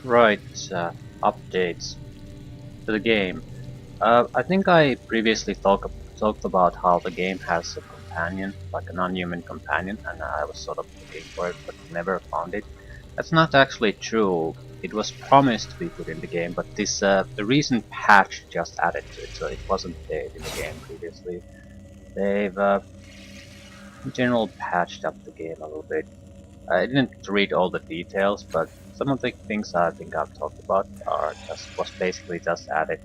Right, updates to the game. I think I previously talked about how the game has a companion, like a non-human companion, and I was sort of looking for it but never found it. That's not actually true. It was promised to be put in the game, but this the recent patch just added to it, so it wasn't there in the game previously. They've in general patched up the game a little bit. I didn't read all the details, but some of the things I think I've talked about are just was basically just added.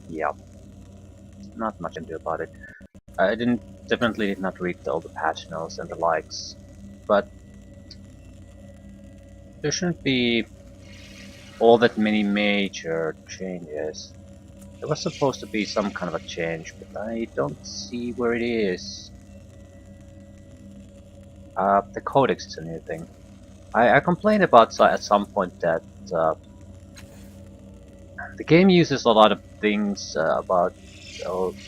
Yeah, not much to do about it. I definitely did not read all the patch notes and the likes, but there shouldn't be all that many major changes. There was supposed to be some kind of a change, but I don't see where it is. The codex is a new thing. I complained about at some point that uh, the game uses a lot of things about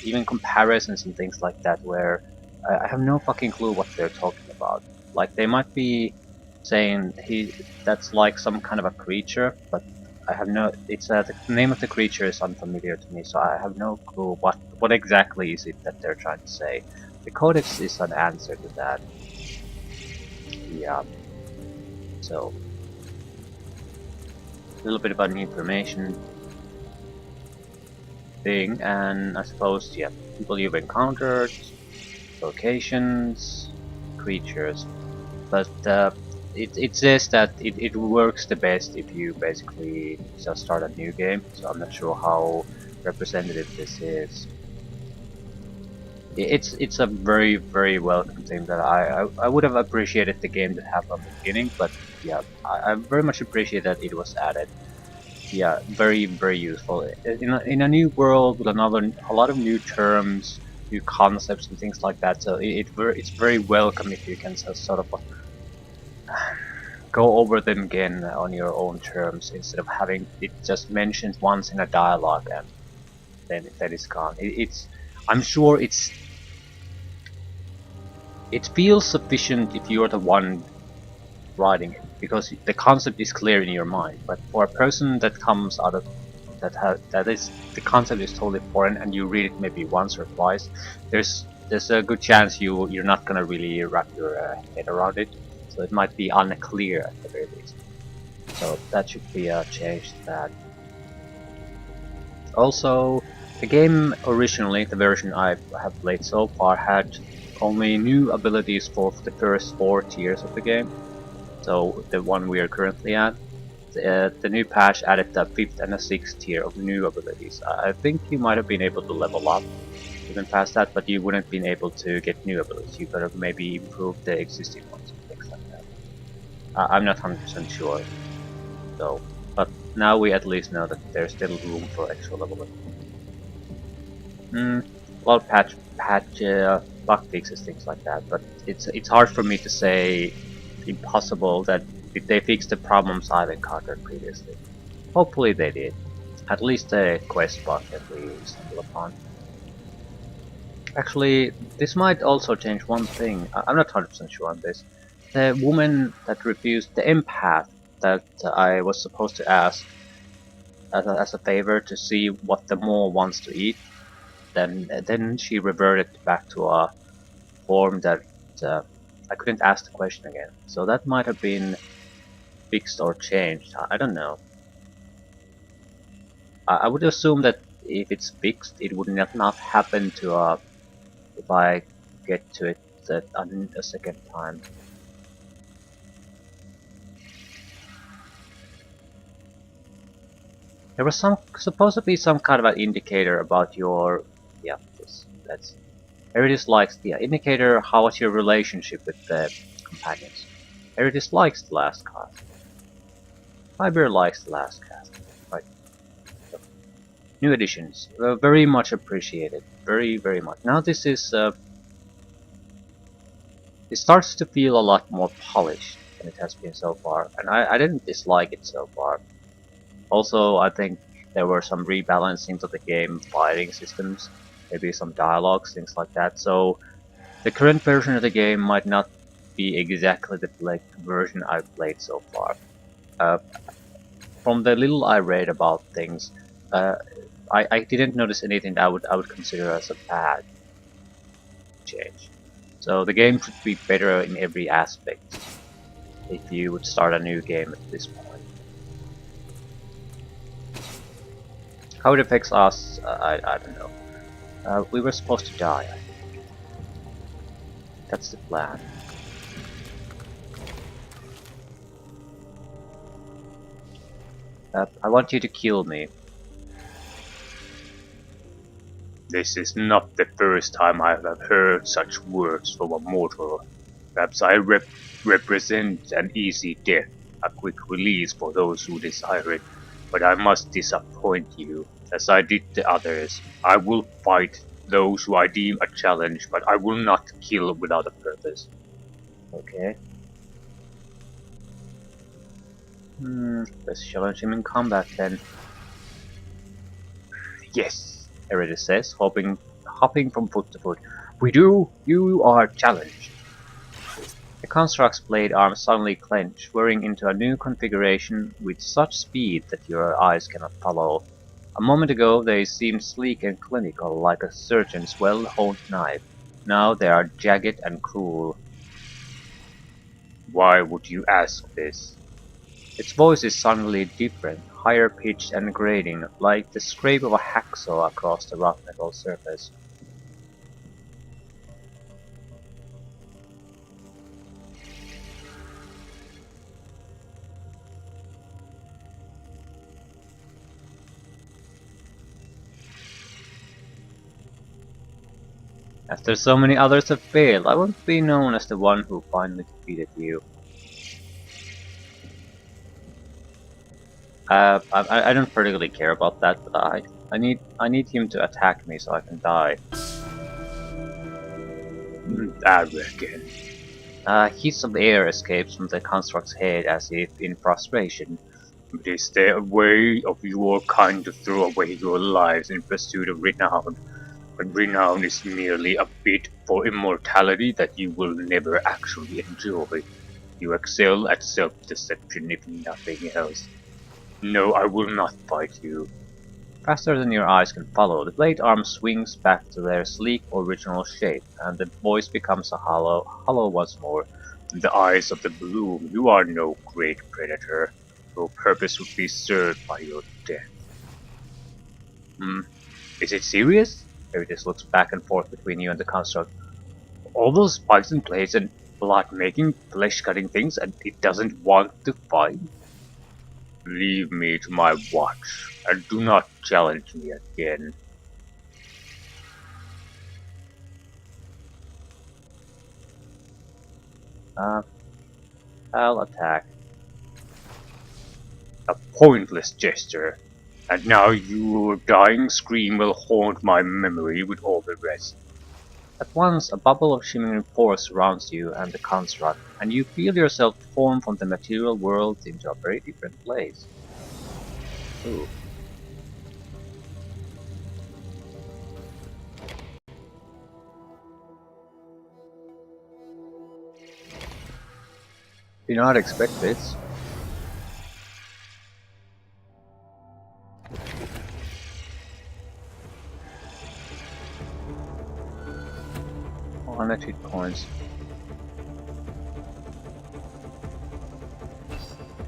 even comparisons and things like that where I have no fucking clue what they're talking about. Like they might be saying that's like some kind of a creature, but I have no. It's the name of the creature is unfamiliar to me, so I have no clue what exactly is it that they're trying to say. The codex is an answer to that. Yeah. So a little bit about the information thing, and I suppose yeah, people you've encountered, locations, creatures, but it says that it works the best if you basically just start a new game, so I'm not sure how representative this is. It's a very welcome thing that I would have appreciated the game to have from the beginning, but yeah, I very much appreciate that it was added. Yeah, very useful. In a new world with a lot of new terms, new concepts and things like that. So it's very welcome if you can sort of go over them again on your own terms instead of having it just mentioned once in a dialogue and then it's gone. I'm sure it feels sufficient if you're the one writing it because the concept is clear in your mind. But for a person that comes out of that is the concept is totally foreign and you read it maybe once or twice, there's a good chance you're not gonna really wrap your head around it. So it might be unclear at the very least. So that should be a change to that. Also, the game originally, the version I have played so far, had only new abilities for the first 4 tiers of the game. So the one we are currently at. The new patch added the 5th and the 6th tier of new abilities. I think you might have been able to level up even past that, but you wouldn't been able to get new abilities. You could have maybe improved the existing ones and things like that. I'm not 100% sure, though. But now we at least know that there's still room for extra leveling. A lot of bug fixes, things like that, but it's hard for me to say impossible that if they fix the problems I've encountered previously. Hopefully they did. At least the quest bug that we stumble upon. Actually, this might also change one thing. I'm not 100% sure on this. The woman that refused the empath that I was supposed to ask as a favor to see what the mole wants to eat, then she reverted back to a form that uh, I couldn't ask the question again. So that might have been fixed or changed. I don't know. I would assume that if it's fixed, it would not happen to if I get to it a second time. There was supposed to be some kind of an indicator about your yeah. That's Eridus likes the indicator. How was your relationship with the companions? Eridus likes the last cast. Fiber likes the last cast. Right. So, new additions, very much appreciated. Very much. Now this is it starts to feel a lot more polished than it has been so far, and I didn't dislike it so far. Also, I think there were some rebalancing to the game fighting systems, maybe some dialogues, things like that. So the current version of the game might not be exactly the version I've played so far. Uh, from the little I read about things, uh, I didn't notice anything that I would consider as a bad change. So the game should be better in every aspect if you would start a new game at this point. How it affects us, I don't know. We were supposed to die. That's the plan. I want you to kill me. This is not the first time I have heard such words from a mortal. Perhaps I represent an easy death, a quick release for those who desire it, but I must disappoint you, as I did the others. I will fight those who I deem a challenge, but I will not kill without a purpose. Okay. Let's challenge him in combat then. Yes, Eridas says, hopping from foot to foot. We do! You are challenged! The construct's blade arms suddenly clench, whirring into a new configuration with such speed that your eyes cannot follow. A moment ago they seemed sleek and clinical, like a surgeon's well-honed knife. Now they are jagged and cruel. Why would you ask this? Its voice is suddenly different, higher pitched and grating, like the scrape of a hacksaw across the rough metal surface. After so many others have failed, I won't be known as the one who finally defeated you. I don't particularly care about that, but I need him to attack me so I can die. I reckon. A hiss of air escapes from the construct's head as if in frustration. But is there a way of your kind to throw away your lives in pursuit of renown? When renown is merely a bid for immortality that you will never actually enjoy. You excel at self-deception if nothing else. No, I will not fight you. Faster than your eyes can follow, the blade arm swings back to their sleek original shape, and the voice becomes a hollow once more. In the eyes of the bloom, you are no great predator. Your purpose would be served by your death. Is it serious? Veritas looks back and forth between you and the construct. All those spikes and blades and blood-making, flesh-cutting things, and it doesn't want to fight? Leave me to my watch, and do not challenge me again. I'll attack. A pointless gesture, and now your dying scream will haunt my memory with all the rest. At once, a bubble of shimmering force surrounds you and the construct, and you feel yourself form from the material world into a very different place. Ooh. Did not expect this. On hit points.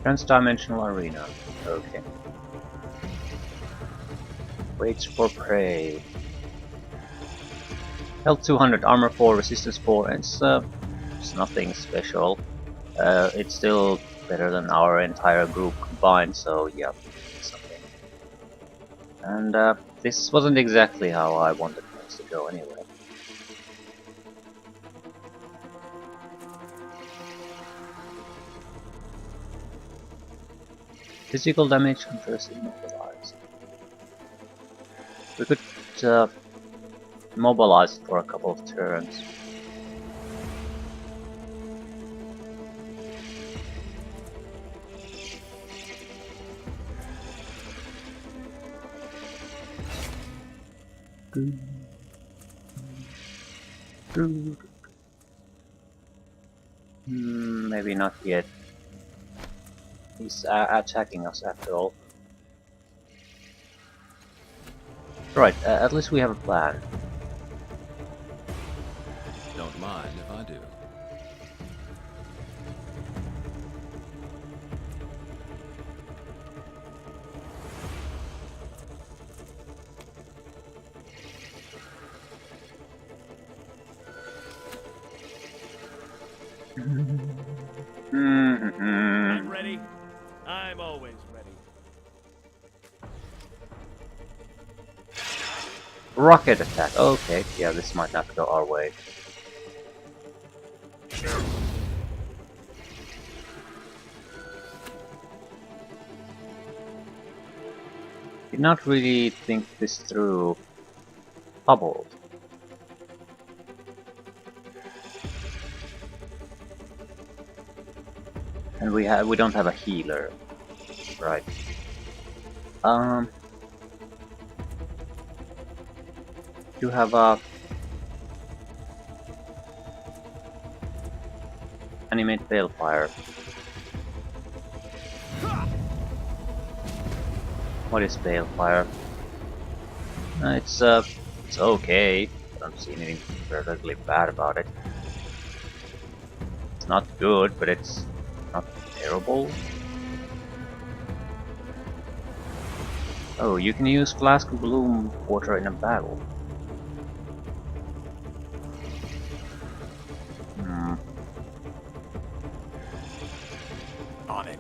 Transdimensional arena. Okay. Waits for prey. Health 200, armor 4, resistance 4. It's nothing special. It's still better than our entire group combined, so yeah, it's something. And this wasn't exactly how I wanted things to go anyway. Physical damage confers immobilized. We could immobilize it for a couple of turns. Maybe not yet. He's attacking us after all. Right, at least we have a plan. Don't mind if I do. I'm ready. I'm always ready. Rocket attack. Okay, yeah, this might not go our way. Did not really think this through. Hubbled. And we don't have a healer. Right. You have a animate balefire. What is balefire? It's okay. I don't see anything particularly bad about it. It's not good, but it's not terrible. Oh, you can use Flask of Bloom water in a battle. On it.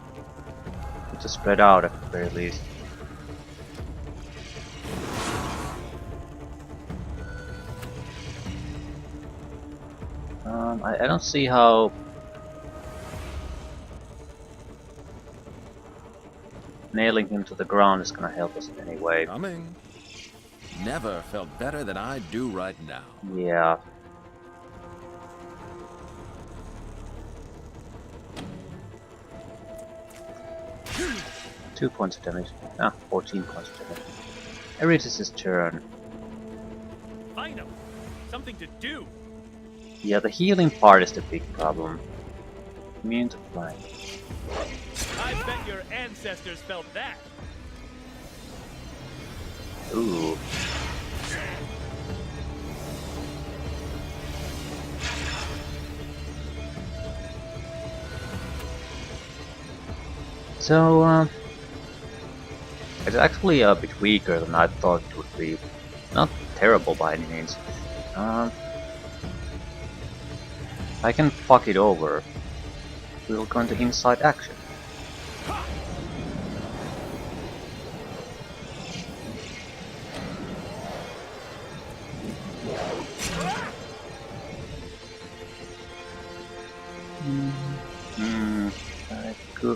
To spread out at the very least. I don't see how nailing him to the ground is gonna help us in any way. Coming. Never felt better than I do right now. Yeah. Two points of damage. 14 points of damage. Eritis' turn. Find him. Something to do. Yeah, the healing part is the big problem. Immune to flying. I bet your ancestors felt that. Ooh. So, it's actually a bit weaker than I thought it would be. Not terrible by any means. I can fuck it over. We'll go into inside action.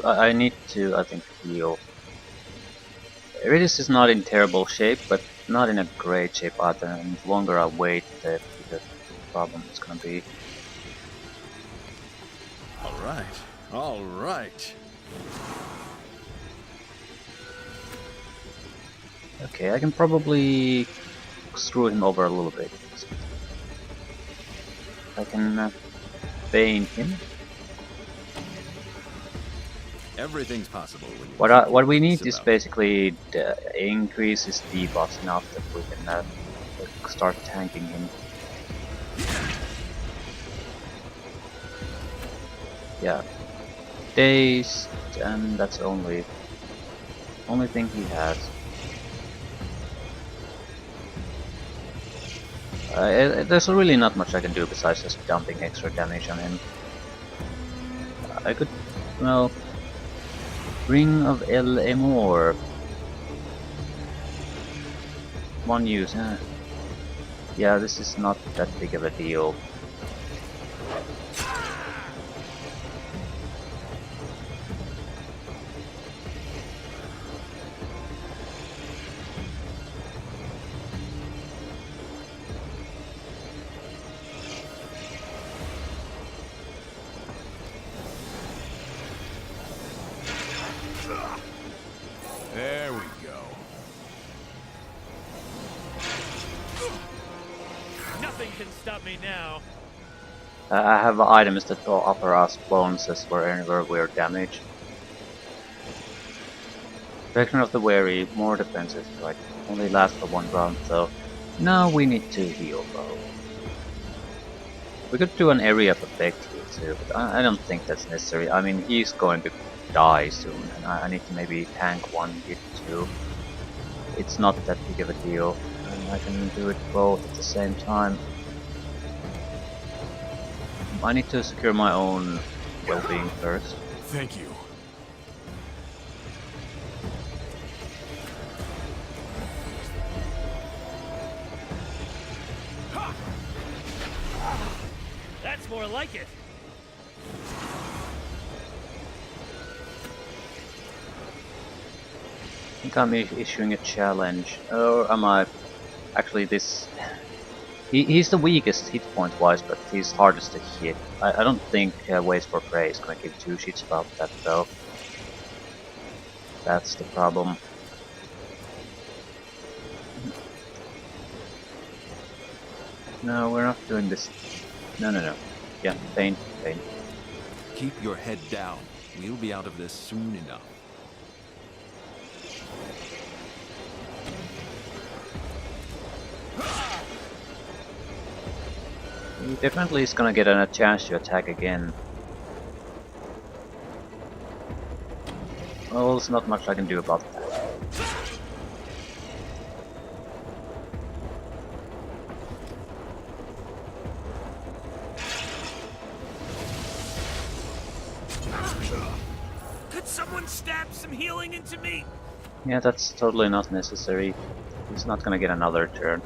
I need to, I think, heal. Iridis is not in terrible shape, but not in a great shape either, and the longer I wait, the bigger the problem is gonna be. Alright, alright. Okay, I can probably screw him over a little bit. I can bane him. Everything's possible when you What we need sit is up. basically increase his debuffs enough that we can start tanking him. Yeah, dazed, and that's the only thing he has. There's really not much I can do besides just dumping extra damage on him. I could, well, Ring of El Emor. One use, huh? Yeah, this is not that big of a deal. There we go. Nothing can stop me now. I have items that will offer us bonuses for anywhere we're damaged. Protection of the Weary, more defensive strike. Only lasts for 1 round, so now we need to heal though. We could do an area perfect heal too, but I don't think that's necessary. I mean, he's going to die soon, and I need to maybe tank 1 hit too. It's not that big of a deal, and I can do it both at the same time. I need to secure my own well-being first. Thank you. That's more like it. I think I'm issuing a challenge, or am I? Actually, this... He's the weakest hit point wise, but he's hardest to hit. I don't think Waits for Prey is gonna give 2 shits about that though. That's the problem. No, we're not doing this. No. Yeah, pain. Keep your head down. We'll be out of this soon enough. He definitely is gonna get a chance to attack again. Well, there's not much I can do about that. Could someone stab some healing into me? Yeah, that's totally not necessary. He's not gonna get another turn.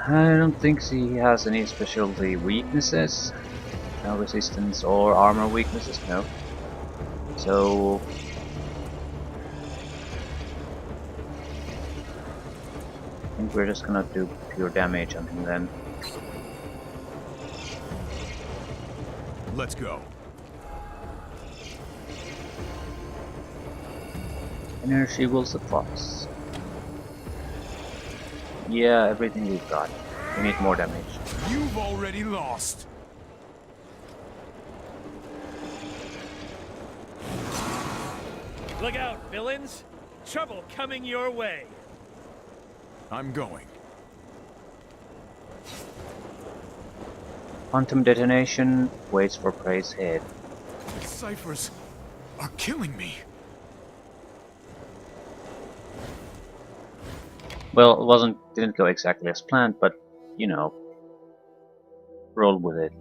I don't think he has any specialty weaknesses. No resistance or armor weaknesses, no. So... I think we're just gonna do pure damage on him then. Let's go. Energy will suffice. Yeah, everything we've got. We need more damage. You've already lost. Look out, villains! Trouble coming your way. I'm going. Quantum detonation waits for Prey's head. The ciphers are killing me. Well, it didn't go exactly as planned, but you know, roll with it.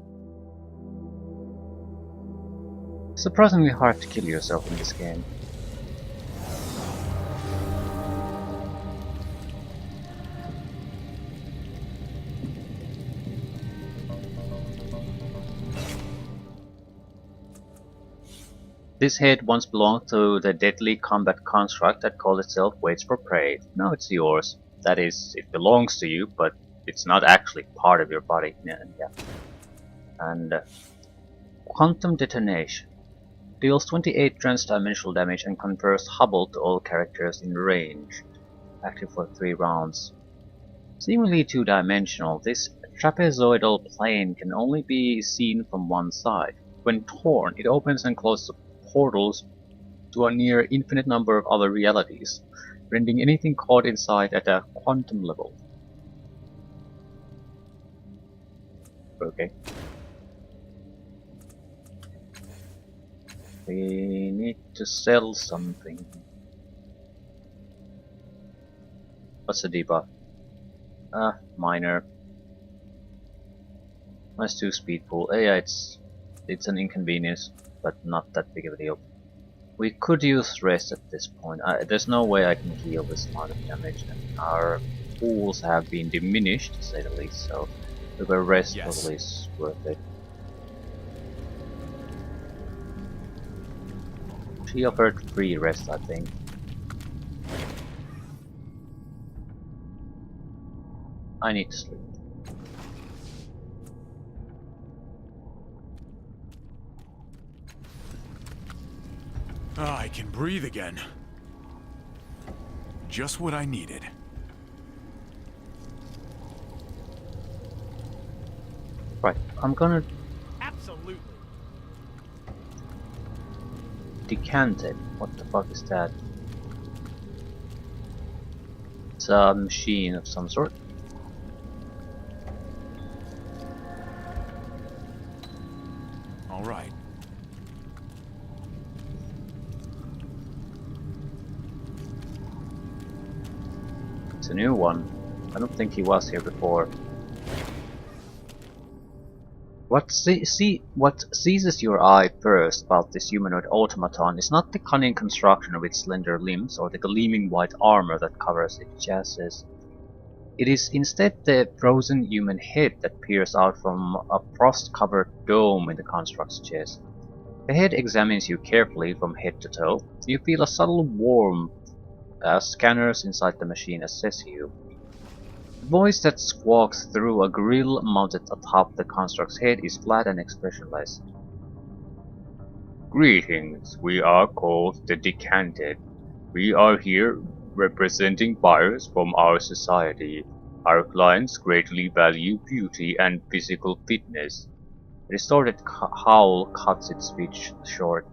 Surprisingly hard to kill yourself in this game. This head once belonged to the deadly combat construct that called itself Waits for Prey. Now it's yours. That is, it belongs to you, but it's not actually part of your body. Yeah. And Quantum Detonation deals 28 transdimensional damage and confers Hubble to all characters in range. Active for 3 rounds. Seemingly two-dimensional, this trapezoidal plane can only be seen from one side. When torn, it opens and closes portals to a near infinite number of other realities, rendering anything caught inside at a quantum level. Okay. We need to sell something. What's the debuff? Minor. Minus 2 speed pool. Yeah, it's an inconvenience, but not that big of a deal. We could use rest at this point. There's no way I can heal this amount of damage, and our pools have been diminished, to say the least, so the rest probably is worth it. She offered free rest, I think. I need to sleep. I can breathe again. Just what I needed. Right, I'm gonna Decanted. What the fuck is that? It's a machine of some sort. All right. It's a new one. I don't think he was here before. What seizes your eye first about this humanoid automaton is not the cunning construction of its slender limbs or the gleaming white armor that covers its chassis. It is instead the frozen human head that peers out from a frost-covered dome in the construct's chest. The head examines you carefully from head to toe. You feel a subtle warmth as scanners inside the machine assess you. The voice that squawks through a grill mounted atop the construct's head is flat and expressionless. Greetings, we are called the Decanted. We are here representing buyers from our society. Our clients greatly value beauty and physical fitness. A distorted howl cuts its speech short.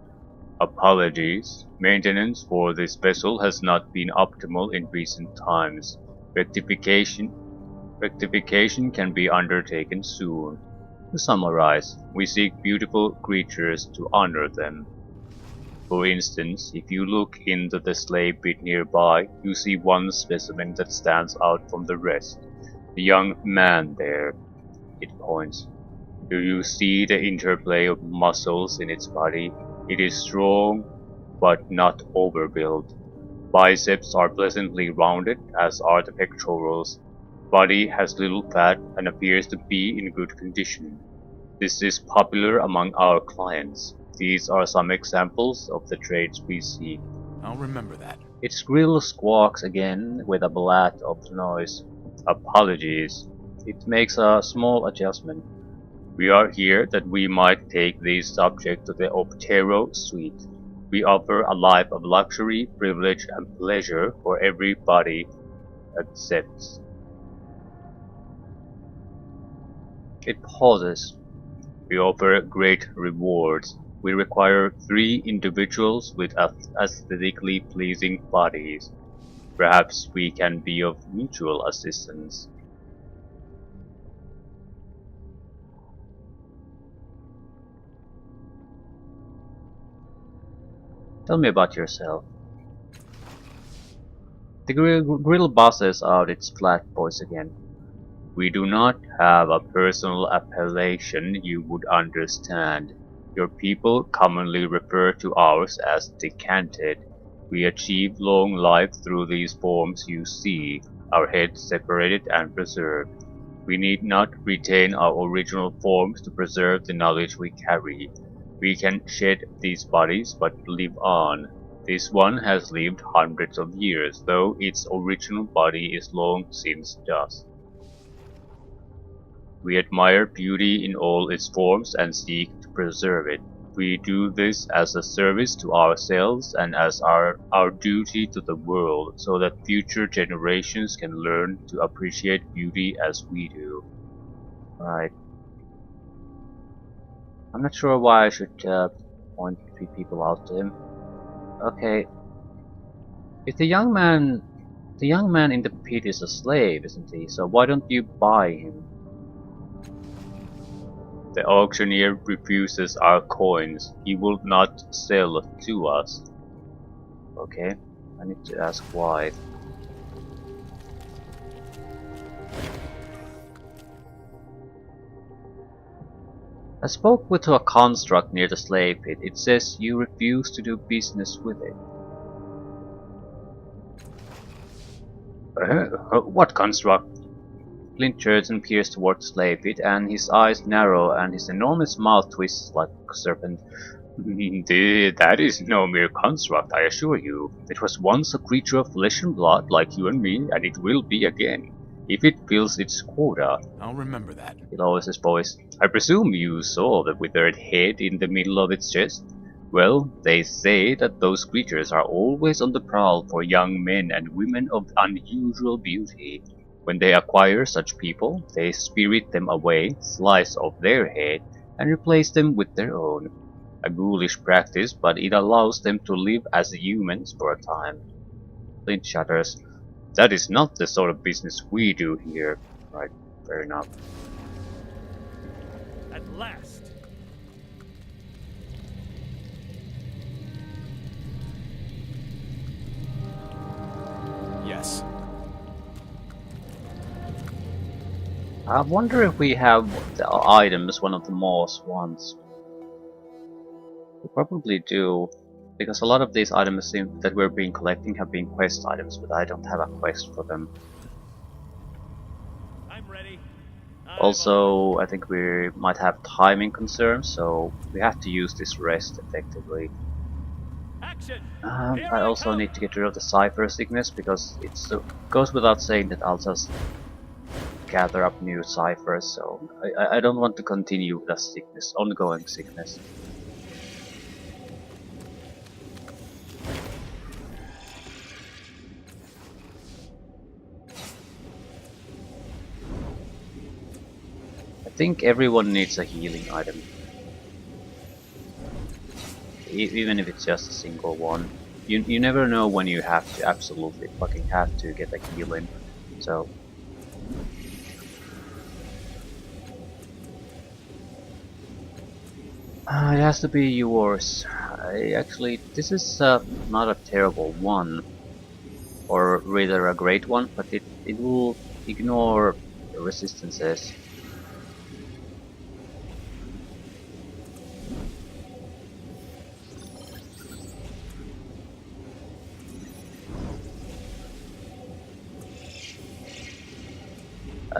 Apologies. Maintenance for this vessel has not been optimal in recent times. Rectification can be undertaken soon. To summarize, we seek beautiful creatures to honor them. For instance, if you look into the slave pit nearby, you see one specimen that stands out from the rest. The young man there. It points. Do you see the interplay of muscles in its body? It is strong, but not overbuilt. Biceps are pleasantly rounded, as are the pectorals. Body has little fat and appears to be in good condition. This is popular among our clients. These are some examples of the traits we seek. I'll remember that. Its grill squawks again with a blat of noise. Apologies. It makes a small adjustment. We are here that we might take these subject to the Optero suite. We offer a life of luxury, privilege, and pleasure for everybody accepts. It pauses. We offer great rewards. We require 3 individuals with aesthetically pleasing bodies. Perhaps we can be of mutual assistance. Tell me about yourself. The grill buzzes out its flat voice again. We do not have a personal appellation you would understand. Your people commonly refer to ours as decanted. We achieve long life through these forms you see, our heads separated and preserved. We need not retain our original forms to preserve the knowledge we carry. We can shed these bodies but live on. This one has lived hundreds of years, though its original body is long since dust. We admire beauty in all its forms and seek to preserve it. We do this as a service to ourselves and as our duty to the world, so that future generations can learn to appreciate beauty as we do. Right. I'm not sure why I should point 3 people out to him. Okay. If the young man in the pit is a slave, isn't he? So why don't you buy him? The auctioneer refuses our coins. He will not sell to us. Okay, I need to ask why. I spoke to a construct near the slave pit. It says you refuse to do business with it. What construct? Clint turns and peers toward the slave pit, and his eyes narrow and his enormous mouth twists like a serpent. That is no mere construct, I assure you. It was once a creature of flesh and blood like you and me, and it will be again, if it fills its quota. I'll remember that. He lowers his voice. I presume you saw the withered head in the middle of its chest? Well, they say that those creatures are always on the prowl for young men and women of unusual beauty. When they acquire such people, they spirit them away, slice off their head, and replace them with their own. a ghoulish practice, but it allows them to live as humans for a time. Flint shudders. That is not the sort of business we do here. Right, fair enough. At last. Yes. I wonder if we have the items one of the Moss wants. We probably do, because a lot of these items that we're been collecting have been quest items, but I don't have a quest for them. I'm ready. Also, I think we might have timing concerns, so we have to use this rest effectively. Action. Here I I also come. need to get rid of the cipher sickness, because it goes without saying that I'll just gather up new ciphers, so I don't want to continue with the sickness, ongoing sickness. I think everyone needs a healing item. Even if it's just a single one. You never know when you have to absolutely fucking have to get a heal in. So it has to be yours. Actually, this is not a terrible one, or rather a great one, but it will ignore resistances.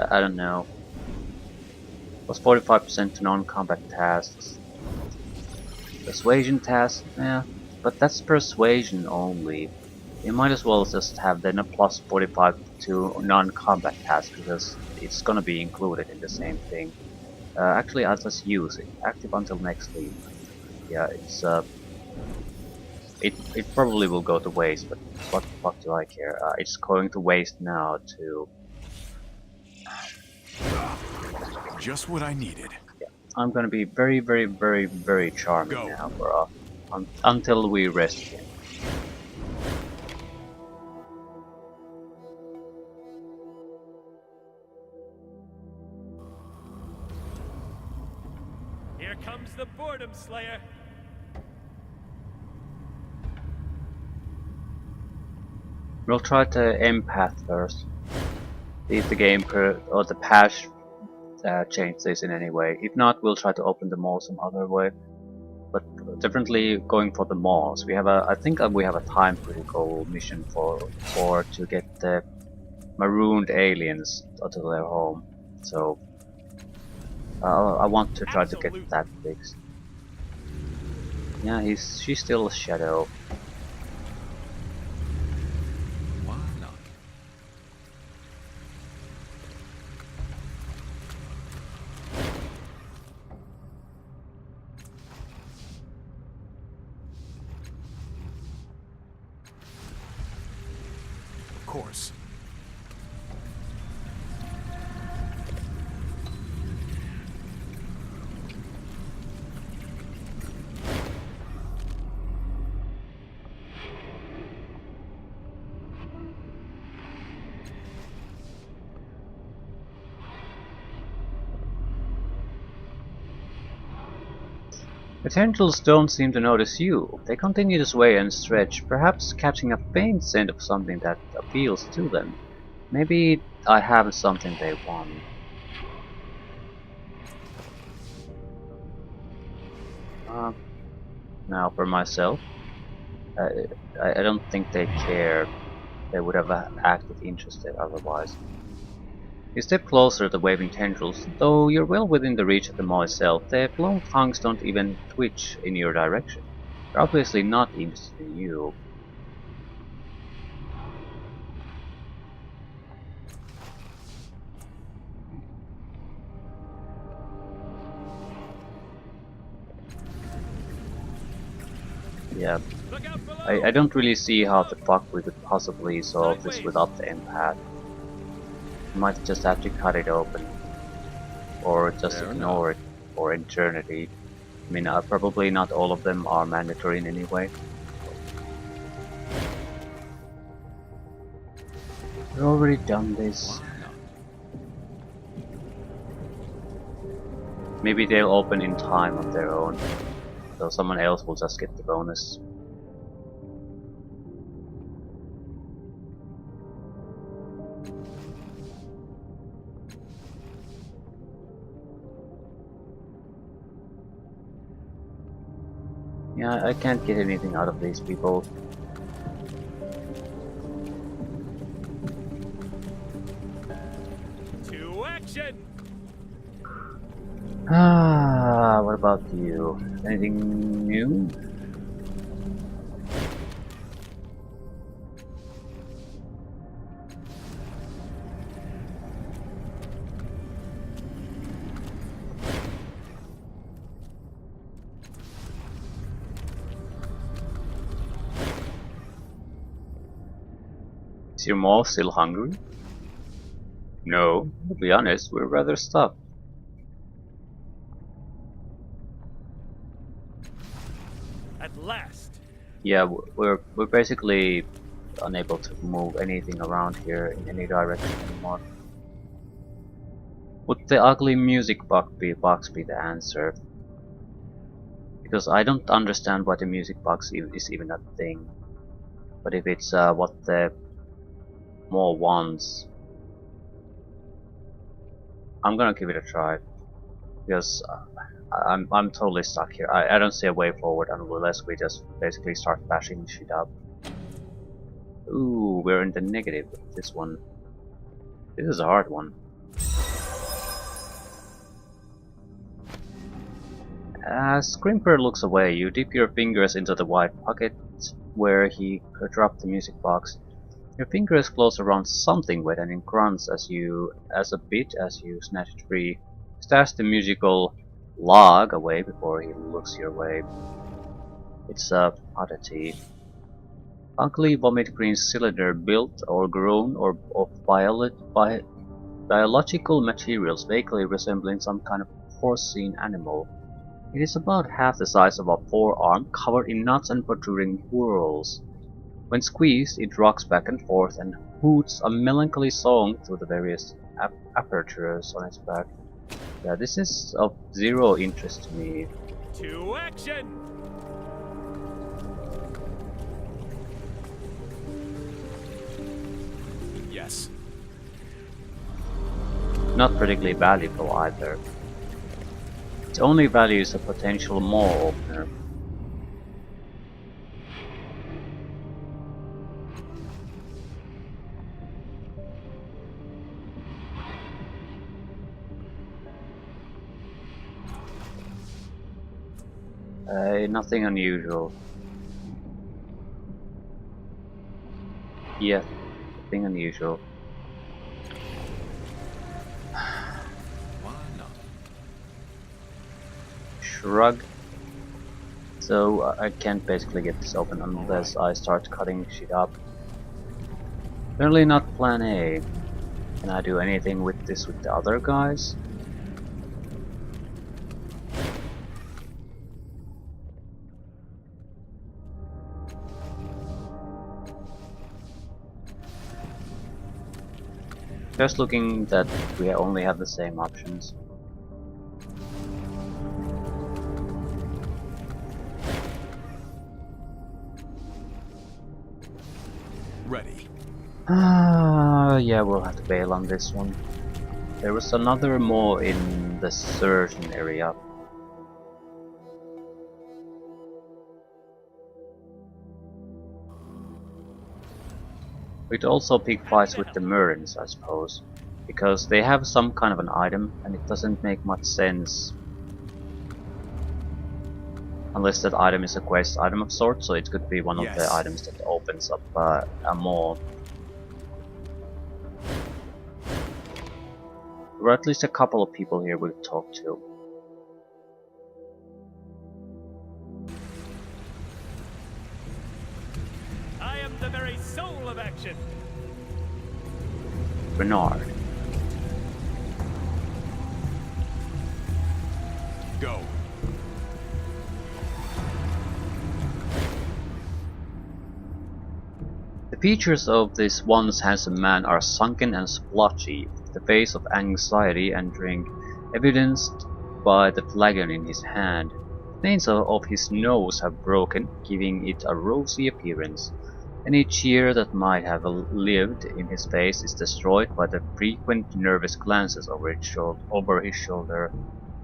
I don't know. Was 45% to non-combat tasks. Persuasion tasks, yeah, but that's persuasion only. You might as well just have then a plus 45 to non-combat tasks because it's gonna be included in the same thing. Actually, I'll just use it. Active until next week. Yeah, it probably will go to waste, but what the fuck do I care? It's going to waste now to. Just what I needed. I'm gonna be very, very, very, very charming Go. now for until we rest again. Here comes the Boredom Slayer. We'll try to empath first. See if the game or the patch change this in any way. If not, we'll try to open the mall some other way. But definitely going for the malls. We have I think we have a time critical mission for to get the marooned aliens to their home. So I want to try to get Absolutely. that fixed. Yeah, she's still a shadow. Why not? Of course. The tendrils don't seem to notice you. They continue to sway and stretch, perhaps catching a faint scent of something that appeals to them. Maybe I have something they want. Uh, Now for myself, I don't think they care. They would have acted interested otherwise. You step closer to the waving tendrils, though you're well within the reach of the maw itself. The long tongues don't even twitch in your direction. They're obviously not interested in you. Yeah, Look out below. I don't really see how the fuck we could possibly solve this Sideways. without the empath. We might just have to cut it open, or just Fair ignore it for eternity. I mean, probably not all of them are mandatory in any way. We've already done this. Why not? Maybe they'll open in time on their own, so someone else will just get the bonus. Yeah, I can't get anything out of these people. To action! What about you? Anything new? Is your mom still hungry? No, to be honest, we're rather stuck. At last! Yeah, we're basically unable to move anything around here in any direction anymore. Would the ugly music box be the answer? Because I don't understand why the music box is even a thing. But if it's what the more wants, I'm gonna give it a try. Because I'm totally stuck here. I don't see a way forward unless we just basically start bashing shit up. Ooh, we're in the negative with this one. This is a hard one. As Scrimper looks away, you dip your fingers into the white pocket where he dropped the music box. Your fingers close around something wet and it grunts as you snatch it free. Stash the musical log away before he looks your way. It's a oddity. Ugly vomit green cylinder built or grown or of biological materials vaguely resembling some kind of porcine animal. It is about half the size of a forearm, covered in nuts and protruding whorls. When squeezed, it rocks back and forth and hoots a melancholy song through the various apertures on its back. Yeah, this is of zero interest to me. To action! Yes. Not particularly valuable either. Its only value is a potential maw opener. Nothing unusual. Yeah, nothing unusual. Why not? Shrug. So I can't basically get this open unless I start cutting shit up. Apparently not plan A. Can I do anything with this with the other guys? Just looking that we only have the same options. Ready. Yeah, we'll have to bail on this one. There was another more in the certain area. We'd also pick fights with the Murins, I suppose, because they have some kind of an item and it doesn't make much sense. Unless that item is a quest item of sorts, so it could be one of the Yes. items that opens up a maw. There are at least a couple of people here we'll talk to. I am the very soul of action! Bernard. Go. features of this once handsome man are sunken and splotchy, the face of anxiety and drink, evidenced by the flagon in his hand. The veins of his nose have broken, giving it a rosy appearance. Any cheer that might have lived in his face is destroyed by the frequent nervous glances over his shoulder.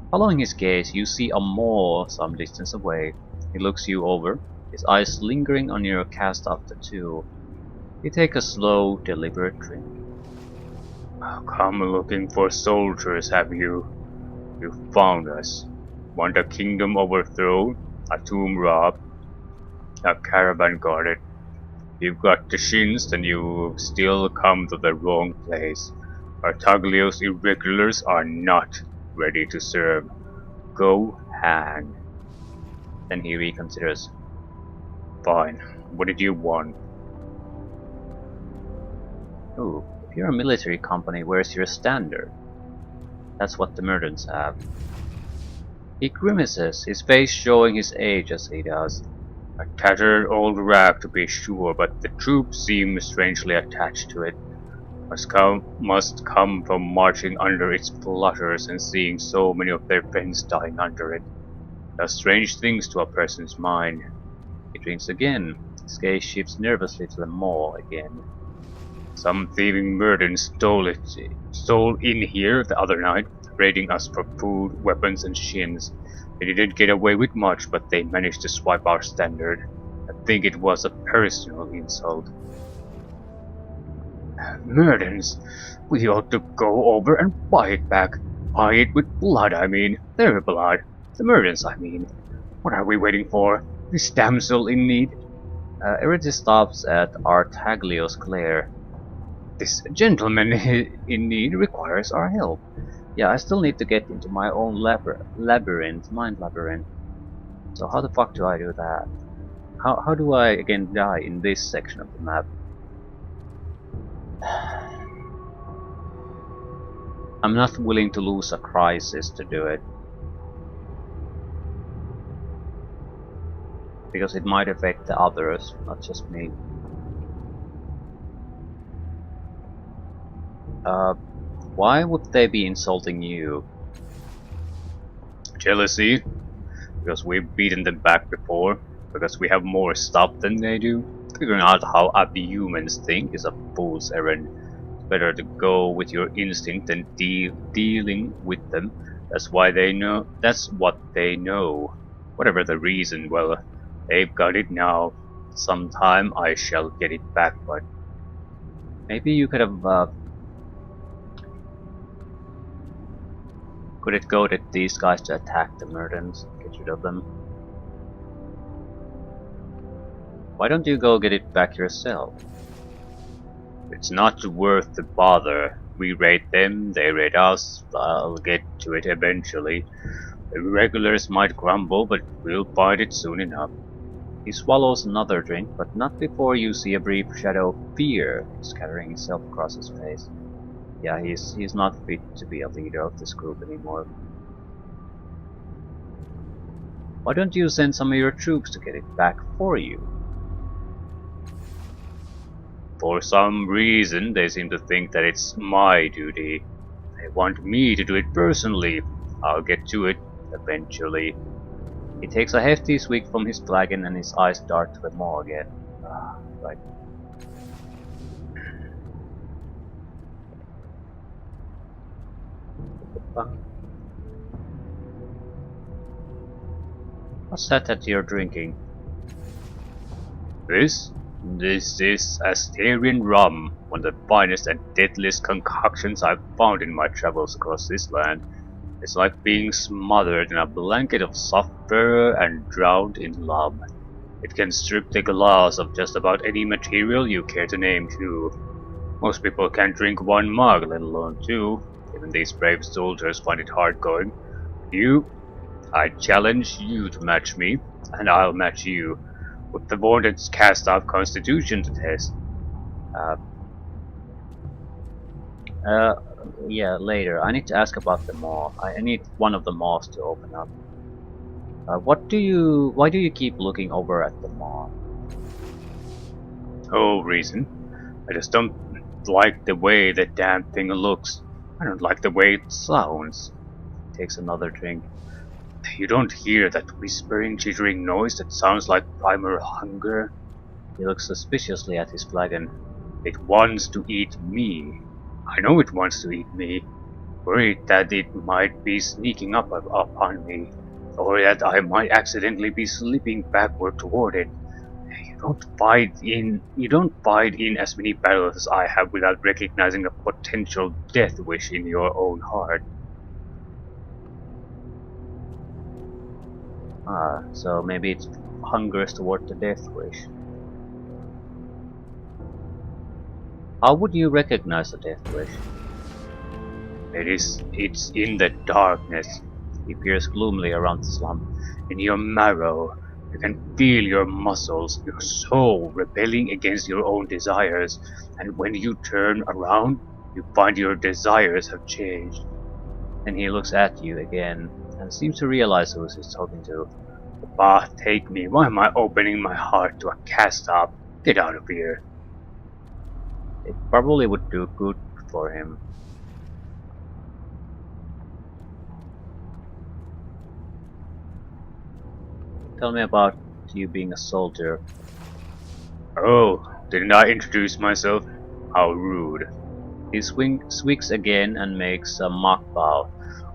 Following his gaze, you see a maw some distance away. He looks you over, his eyes lingering on your cast-off tattoo. You take a slow, deliberate drink. Come looking for soldiers, have you? You found us. Want a kingdom overthrown, a tomb robbed, a caravan guarded. You've got the shins, then you've still come to the wrong place. Artaglio's irregulars are not ready to serve. Go hang. Then he reconsiders. Fine. What did you want? Ooh, if you're a military company, where's your standard? That's what the Murdens have. He grimaces, his face showing his age as he does. A tattered old rag to be sure, but the troops seem strangely attached to it. Must come from marching under its flutters and seeing so many of their friends dying under it. Does strange things to a person's mind. He drinks again, his gaze shifts nervously to the maw again. Some thieving Murden stole in here the other night, raiding us for food, weapons, and shins. They didn't get away with much, but they managed to swipe our standard. I think it was a personal insult. Murdens, we ought to go over and buy it back. Buy it with blood, I mean. Their blood. The Murdens, I mean. What are we waiting for? This damsel in need? Erity stops at Artaglio's glare. This gentleman in need requires our help. Yeah, I still need to get into my own mind labyrinth. So how the fuck do I do that? How do I again die in this section of the map? I'm not willing to lose a crisis to do it. Because it might affect the others, not just me. Why would they be insulting you? Jealousy? Because we've beaten them back before? Because we have more stuff than they do? Figuring out how humans think is a fool's errand. It's better to go with your instinct than dealing with them. That's what they know. Whatever the reason, well, they've got it now. Sometime I shall get it back, but maybe you could have could it go to these guys to attack the Murdens, get rid of them? Why don't you go get it back yourself? It's not worth the bother. We raid them, they raid us. I'll get to it eventually. The regulars might grumble, but we'll find it soon enough. He swallows another drink, but not before you see a brief shadow of fear scattering itself across his face. Yeah, he's not fit to be a leader of this group anymore. Why don't you send some of your troops to get it back for you? For some reason, they seem to think that it's my duty. They want me to do it personally. I'll get to it eventually. He takes a hefty swig from his flagon and his eyes dart to the maw again. Right. What's that you're drinking? This is Asterian rum, one of the finest and deadliest concoctions I've found in my travels across this land. It's like being smothered in a blanket of soft fur and drowned in love. It can strip the glass of just about any material you care to name too. Most people can't drink one mug, let alone two. Even these brave soldiers find it hard going. I challenge you to match me, and I'll match you. Put the vaunted cast-off constitution to test. Yeah, later. I need to ask about the maw. I need one of the maws to open up. Why do you keep looking over at the maw? No reason. I just don't like the way the damn thing looks. I don't like the way it sounds. Takes another drink. You don't hear that whispering, jittering noise that sounds like primal hunger? He looks suspiciously at his flagon. It wants to eat me. I know it wants to eat me. Worried that it might be sneaking up upon me, or that I might accidentally be slipping backward toward it. You don't fight in as many battles as I have without recognizing the potential death wish in your own heart. Ah, so maybe it hungers toward the death wish. How would you recognize the death wish? It's in the darkness. He peers gloomily around the slump. In your marrow. You can feel your muscles, your soul rebelling against your own desires, and when you turn around, you find your desires have changed. And he looks at you again, and seems to realize who he's talking to. Bah, take me. Why am I opening my heart to a cast-up? Get out of here. It probably would do good for him. Tell me about you being a soldier. Oh, didn't I introduce myself? How rude. He squeaks again and makes a mock bow.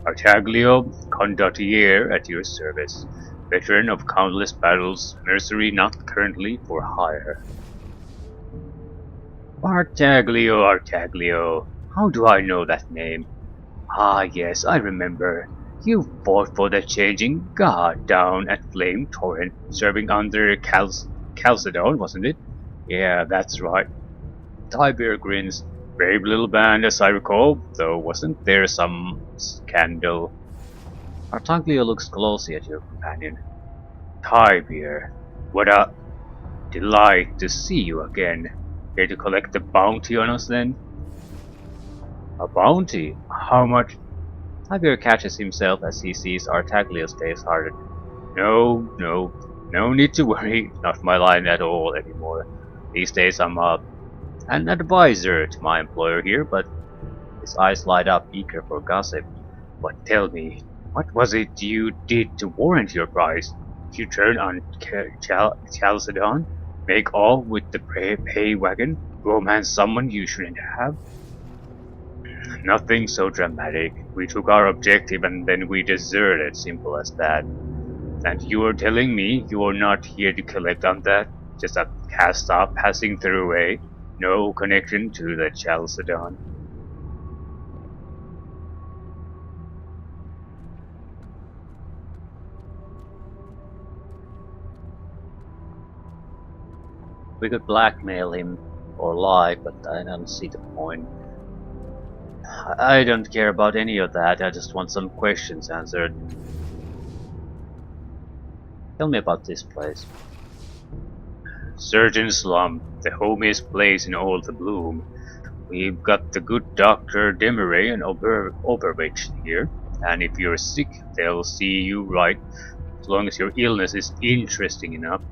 Artaglio, condottiere at your service. Veteran of countless battles, mercenary not currently for hire. Artaglio, Artaglio. How do I know that name? Ah yes, I remember. You fought for the changing god down at Flame Torrent, serving under Chalcedon, wasn't it? Yeah, that's right. Tiber grins. Brave little band as I recall, though wasn't there some scandal? Artaglio looks closely at your companion. Tiber, what a delight to see you again. Here to collect the bounty on us then? A bounty? How much? Tiber catches himself as he sees Artaglio's face harden. No need to worry, not my line at all anymore. These days I'm an advisor to my employer here, but his eyes light up, eager for gossip. But tell me, what was it you did to warrant your price? You turn on Chalcedon, make off with the pay wagon, romance someone you shouldn't have? Nothing so dramatic. We took our objective and then we deserted, simple as that. And you are telling me you are not here to collect on that? Just a cast-off passing through, eh? No connection to the Chalcedon. We could blackmail him or lie, but I don't see the point. I don't care about any of that, I just want some questions answered. Tell me about this place. Surgeon's Slum, the homiest place in all the Bloom. We've got the good Dr. Demaray and Oberwich here, and if you're sick, they'll see you right, as long as your illness is interesting enough.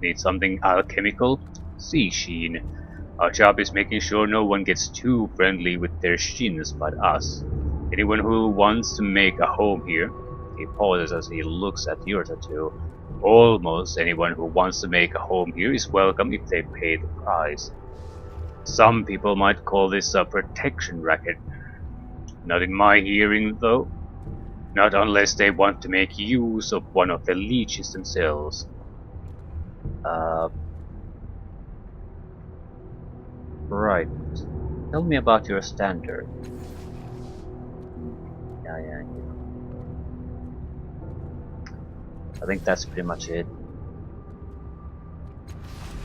Need something alchemical? Sea sheen. Our job is making sure no one gets too friendly with their shins but us. Anyone who wants to make a home here, he pauses as he looks at your tattoo. Almost anyone who wants to make a home here is welcome if they pay the price. Some people might call this a protection racket. Not in my hearing, though. Not unless they want to make use of one of the leeches themselves. Right. Tell me about your standard. Yeah. I think that's pretty much it.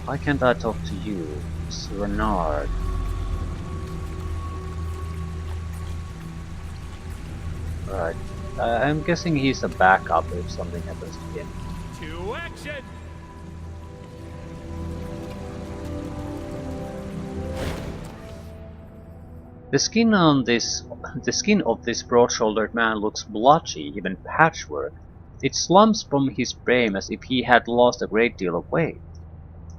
Why can't I talk to you, Sir Renard? Right. I'm guessing he's a backup if something happens to him. To action! The skin of this broad-shouldered man looks blotchy, even patchwork. It slumps from his frame as if he had lost a great deal of weight.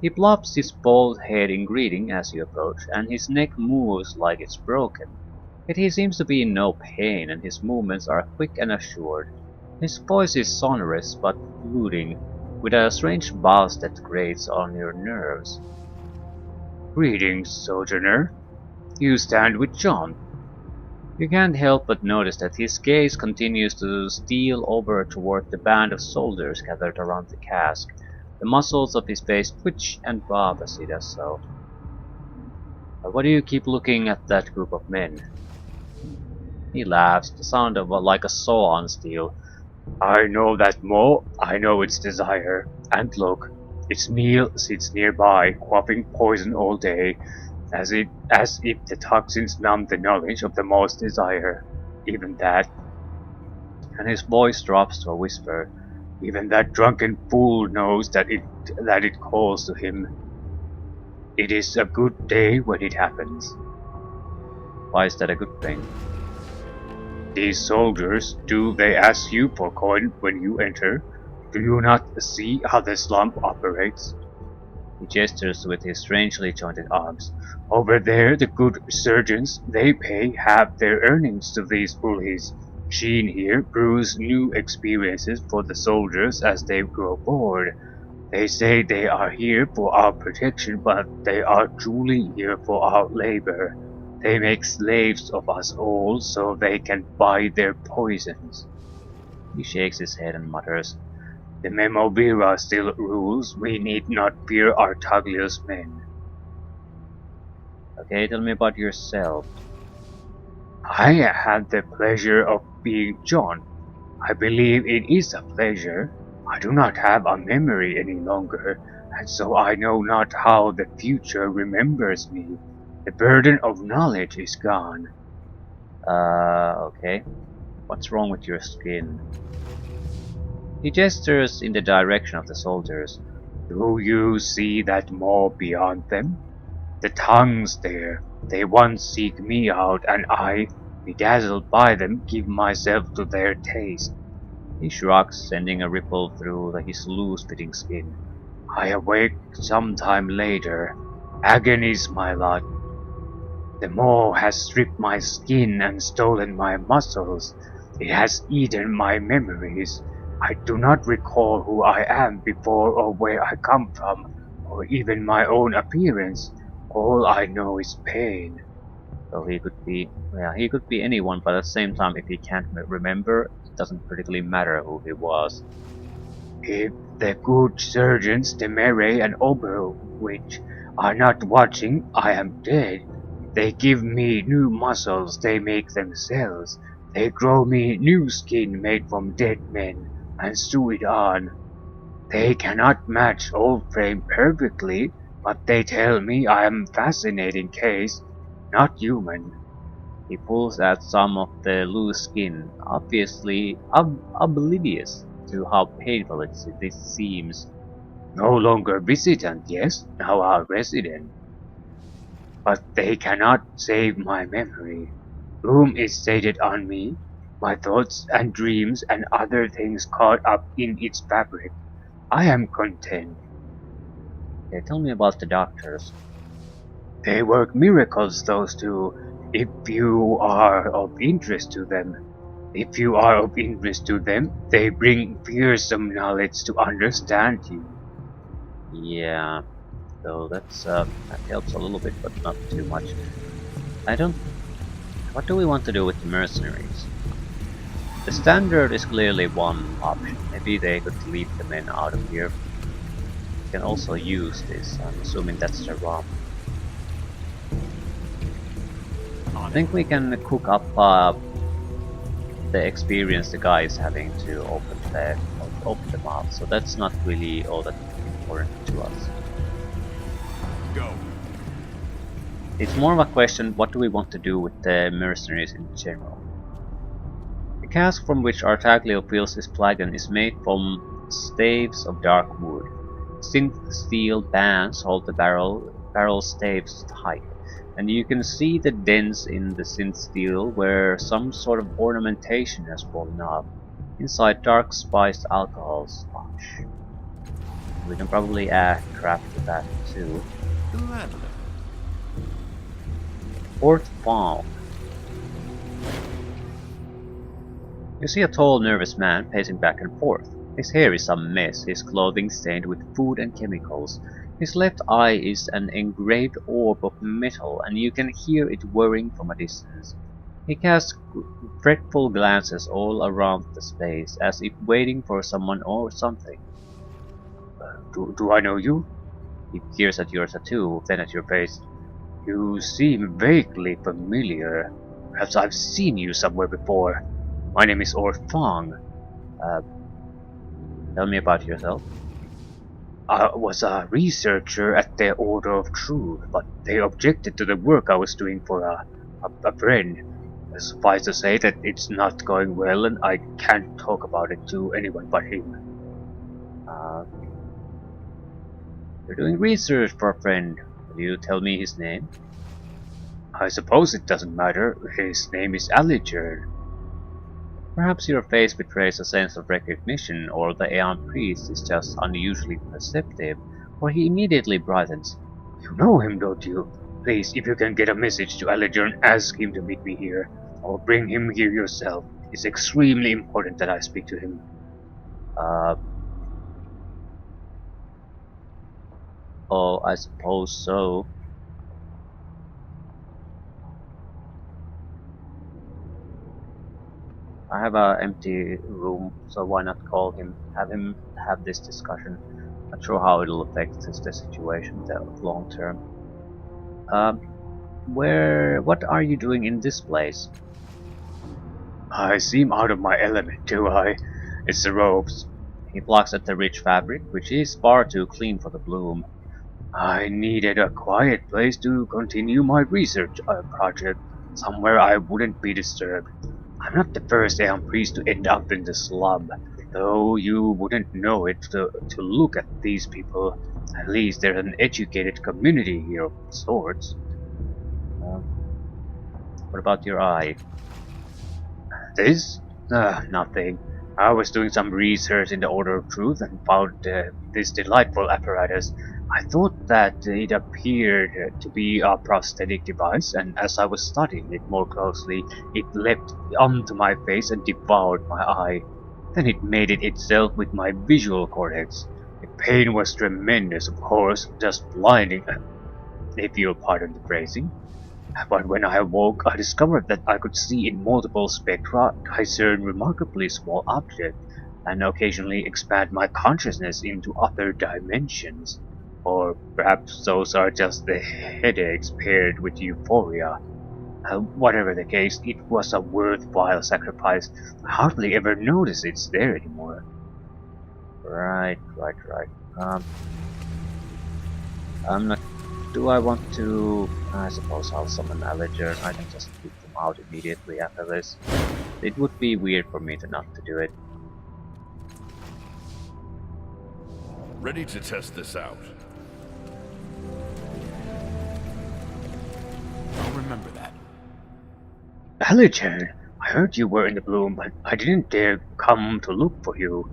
He plops his bald head in greeting as you approach, and his neck moves like it's broken. Yet he seems to be in no pain, and his movements are quick and assured. His voice is sonorous but brooding, with a strange bass that grates on your nerves. Greetings, Sojourner. You stand with John. You can't help but notice that his gaze continues to steal over toward the band of soldiers gathered around the cask. The muscles of his face twitch and bob as he does so. Why do you keep looking at that group of men? He laughs, the sound of like a saw on steel. I know that more. I know its desire. And look, its meal sits nearby, quaffing poison all day, as if the toxins numb the knowledge of the most desire. Even that, And his voice drops to a whisper. even that drunken fool knows that it calls to him. It is a good day when it happens. Why is that a good thing? These soldiers, do they ask you for coin when you enter? Do you not see how the slump operates? He gestures with his strangely jointed arms. Over there, the good surgeons they pay half their earnings to these bullies. Sheen here brews new experiences for the soldiers as they grow bored. They say they are here for our protection, but they are truly here for our labor. They make slaves of us all so they can buy their poisons. He shakes his head and mutters. The Memovira still rules. We need not fear Artaglia's men. Okay, tell me about yourself. I had the pleasure of being John. I believe it is a pleasure. I do not have a memory any longer, and so I know not how the future remembers me. The burden of knowledge is gone. Okay. What's wrong with your skin? He gestures in the direction of the soldiers. Do you see that maw beyond them? The tongues there, they once seek me out, and I, bedazzled by them, give myself to their taste. He shrugs, sending a ripple through his loose-fitting skin. I awake sometime later. Agony's my lot. The maw has stripped my skin and stolen my muscles. It has eaten my memories. I do not recall who I am before or where I come from, or even my own appearance. All I know is pain. So he could be anyone, but at the same time, if he can't remember, it doesn't particularly matter who he was. If the good surgeons, Numenera and Oberwitch, are not watching, I am dead. They give me new muscles they make themselves. They grow me new skin made from dead men, and sew it on. They cannot match old frame perfectly, but they tell me I am a fascinating case, not human. He pulls out some of the loose skin, obviously oblivious to how painful this seems. No longer visitant, yes, now a resident. But they cannot save my memory. Room is stated on me, my thoughts and dreams and other things caught up in its fabric. I am content. Okay, tell me about the doctors. They work miracles, those two, if you are of interest to them. If you are of interest to them, they bring fearsome knowledge to understand you. Yeah, so that helps a little bit, but not too much. What do we want to do with the mercenaries? The standard is clearly one option. Maybe they could lead the men out of here. We can also use this, I'm assuming that's the ROM. I think we can cook up the experience the guy is having to open the mouth, so that's not really all that important to us. Go. It's more of a question, what do we want to do with the mercenaries in general? The cask from which Artaglio fills his flagon is made from staves of dark wood. Synth steel bands hold the barrel staves tight, and you can see the dents in the synth steel where some sort of ornamentation has fallen off. Inside, dark spiced alcohol slosh. We can probably add craft to that too. Gladly. Fourth Fawn. You see a tall, nervous man pacing back and forth. His hair is a mess, his clothing stained with food and chemicals. His left eye is an engraved orb of metal, and you can hear it whirring from a distance. He casts fretful glances all around the space, as if waiting for someone or something. Do I know you? He peers at your tattoo, then at your face. You seem vaguely familiar. Perhaps I've seen you somewhere before. My name is Orfang. Tell me about yourself. I was a researcher at the Order of Truth, but they objected to the work I was doing for a friend. Suffice to say that it's not going well and I can't talk about it to anyone but him. You're doing research for a friend. Will you tell me his name? I suppose it doesn't matter. His name is Aliger. Perhaps your face betrays a sense of recognition, or the Aeon Priest is just unusually perceptive, for he immediately brightens. You know him, don't you? Please, if you can get a message to Aliger and ask him to meet me here, or bring him here yourself. It's extremely important that I speak to him. Oh, I suppose so. I have an empty room, so why not call him, have him have this discussion. Not sure how it'll affect the situation long term. What are you doing in this place? I seem out of my element, do I? It's the robes. He plucks at the rich fabric, which is far too clean for the bloom. I needed a quiet place to continue my research project, somewhere I wouldn't be disturbed. I'm not the first Aeon priest to end up in the slum, though you wouldn't know it to look at these people. At least there's an educated community here of sorts. What about your eye? This? Nothing. I was doing some research in the Order of Truth and found this delightful apparatus. I thought that it appeared to be a prosthetic device, and as I was studying it more closely, it leapt onto my face and devoured my eye. Then it made it itself with my visual cortex. The pain was tremendous, of course, just blinding, if you'll pardon the phrasing. But when I awoke, I discovered that I could see in multiple spectra, discern remarkably small objects, and occasionally expand my consciousness into other dimensions. Or perhaps those are just the headaches paired with euphoria. Whatever the case, it was a worthwhile sacrifice. I hardly ever notice it's there anymore. Right. I'm not. Do I want to? I suppose I'll summon Aliger. I can just kick them out immediately after this. It would be weird for me to not to do it. Ready to test this out. I'll remember that. Aliger, I heard you were in the bloom, but I didn't dare come to look for you.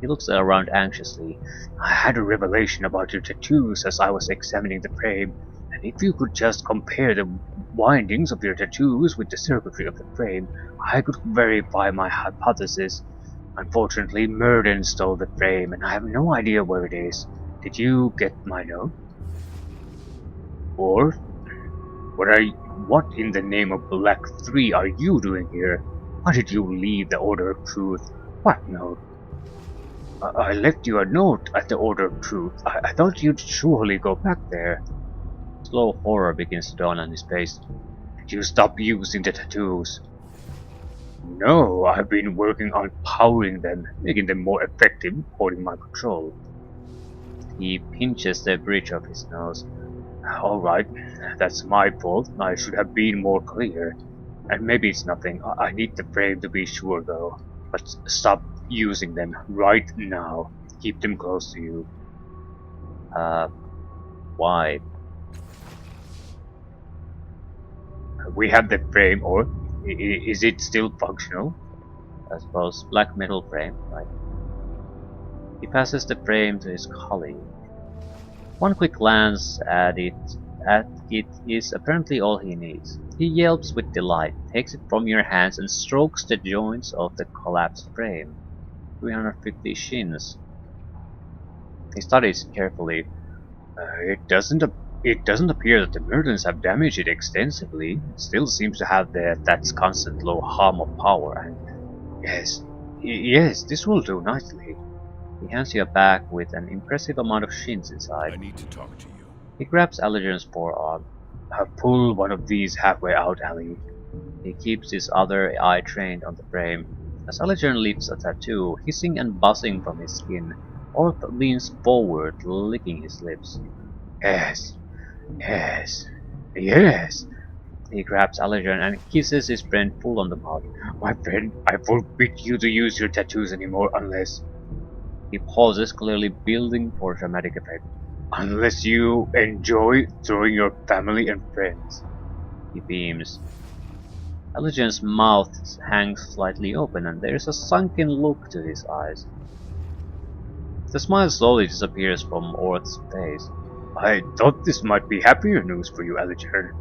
He looks around anxiously. I had a revelation about your tattoos as I was examining the frame, and if you could just compare the windings of your tattoos with the circuitry of the frame, I could verify my hypothesis. Unfortunately, Murden stole the frame, and I have no idea where it is. Did you get my note? Or what in the name of Black 3 are you doing here? Why did you leave the Order of Truth? What note? I left you a note at the Order of Truth. I thought you'd surely go back there. Slow horror begins to dawn on his face. Did you stop using the tattoos? No, I've been working on powering them, making them more effective, holding my control. He pinches the bridge of his nose. Alright, that's my fault. I should have been more clear. And maybe it's nothing. I need the frame to be sure though. But stop using them right now. Keep them close to you. Why? We have the frame, or is it still functional? I suppose black metal frame, right? He passes the frame to his colleague. One quick glance at it is apparently all he needs. He yelps with delight, takes it from your hands and strokes the joints of the collapsed frame. 350 shins. He studies carefully. It doesn't appear that the mutants have damaged it extensively. It still seems to have that constant low hum of power, and yes, this will do nicely. He hands you a bag with an impressive amount of shins inside. I need to talk to you. He grabs Allergen's forearm. Pull one of these halfway out, Ali. He keeps his other eye trained on the frame. As Allergen lifts a tattoo, hissing and buzzing from his skin, Orth leans forward, licking his lips. Yes, yes, yes. He grabs Allergen and kisses his friend full on the mouth. My friend, I forbid you to use your tattoos anymore unless... He pauses, clearly building for dramatic effect. Unless you enjoy throwing your family and friends. He beams. Allergen's mouth hangs slightly open and there is a sunken look to his eyes. The smile slowly disappears from Orth's face. I thought this might be happier news for you, Allergen.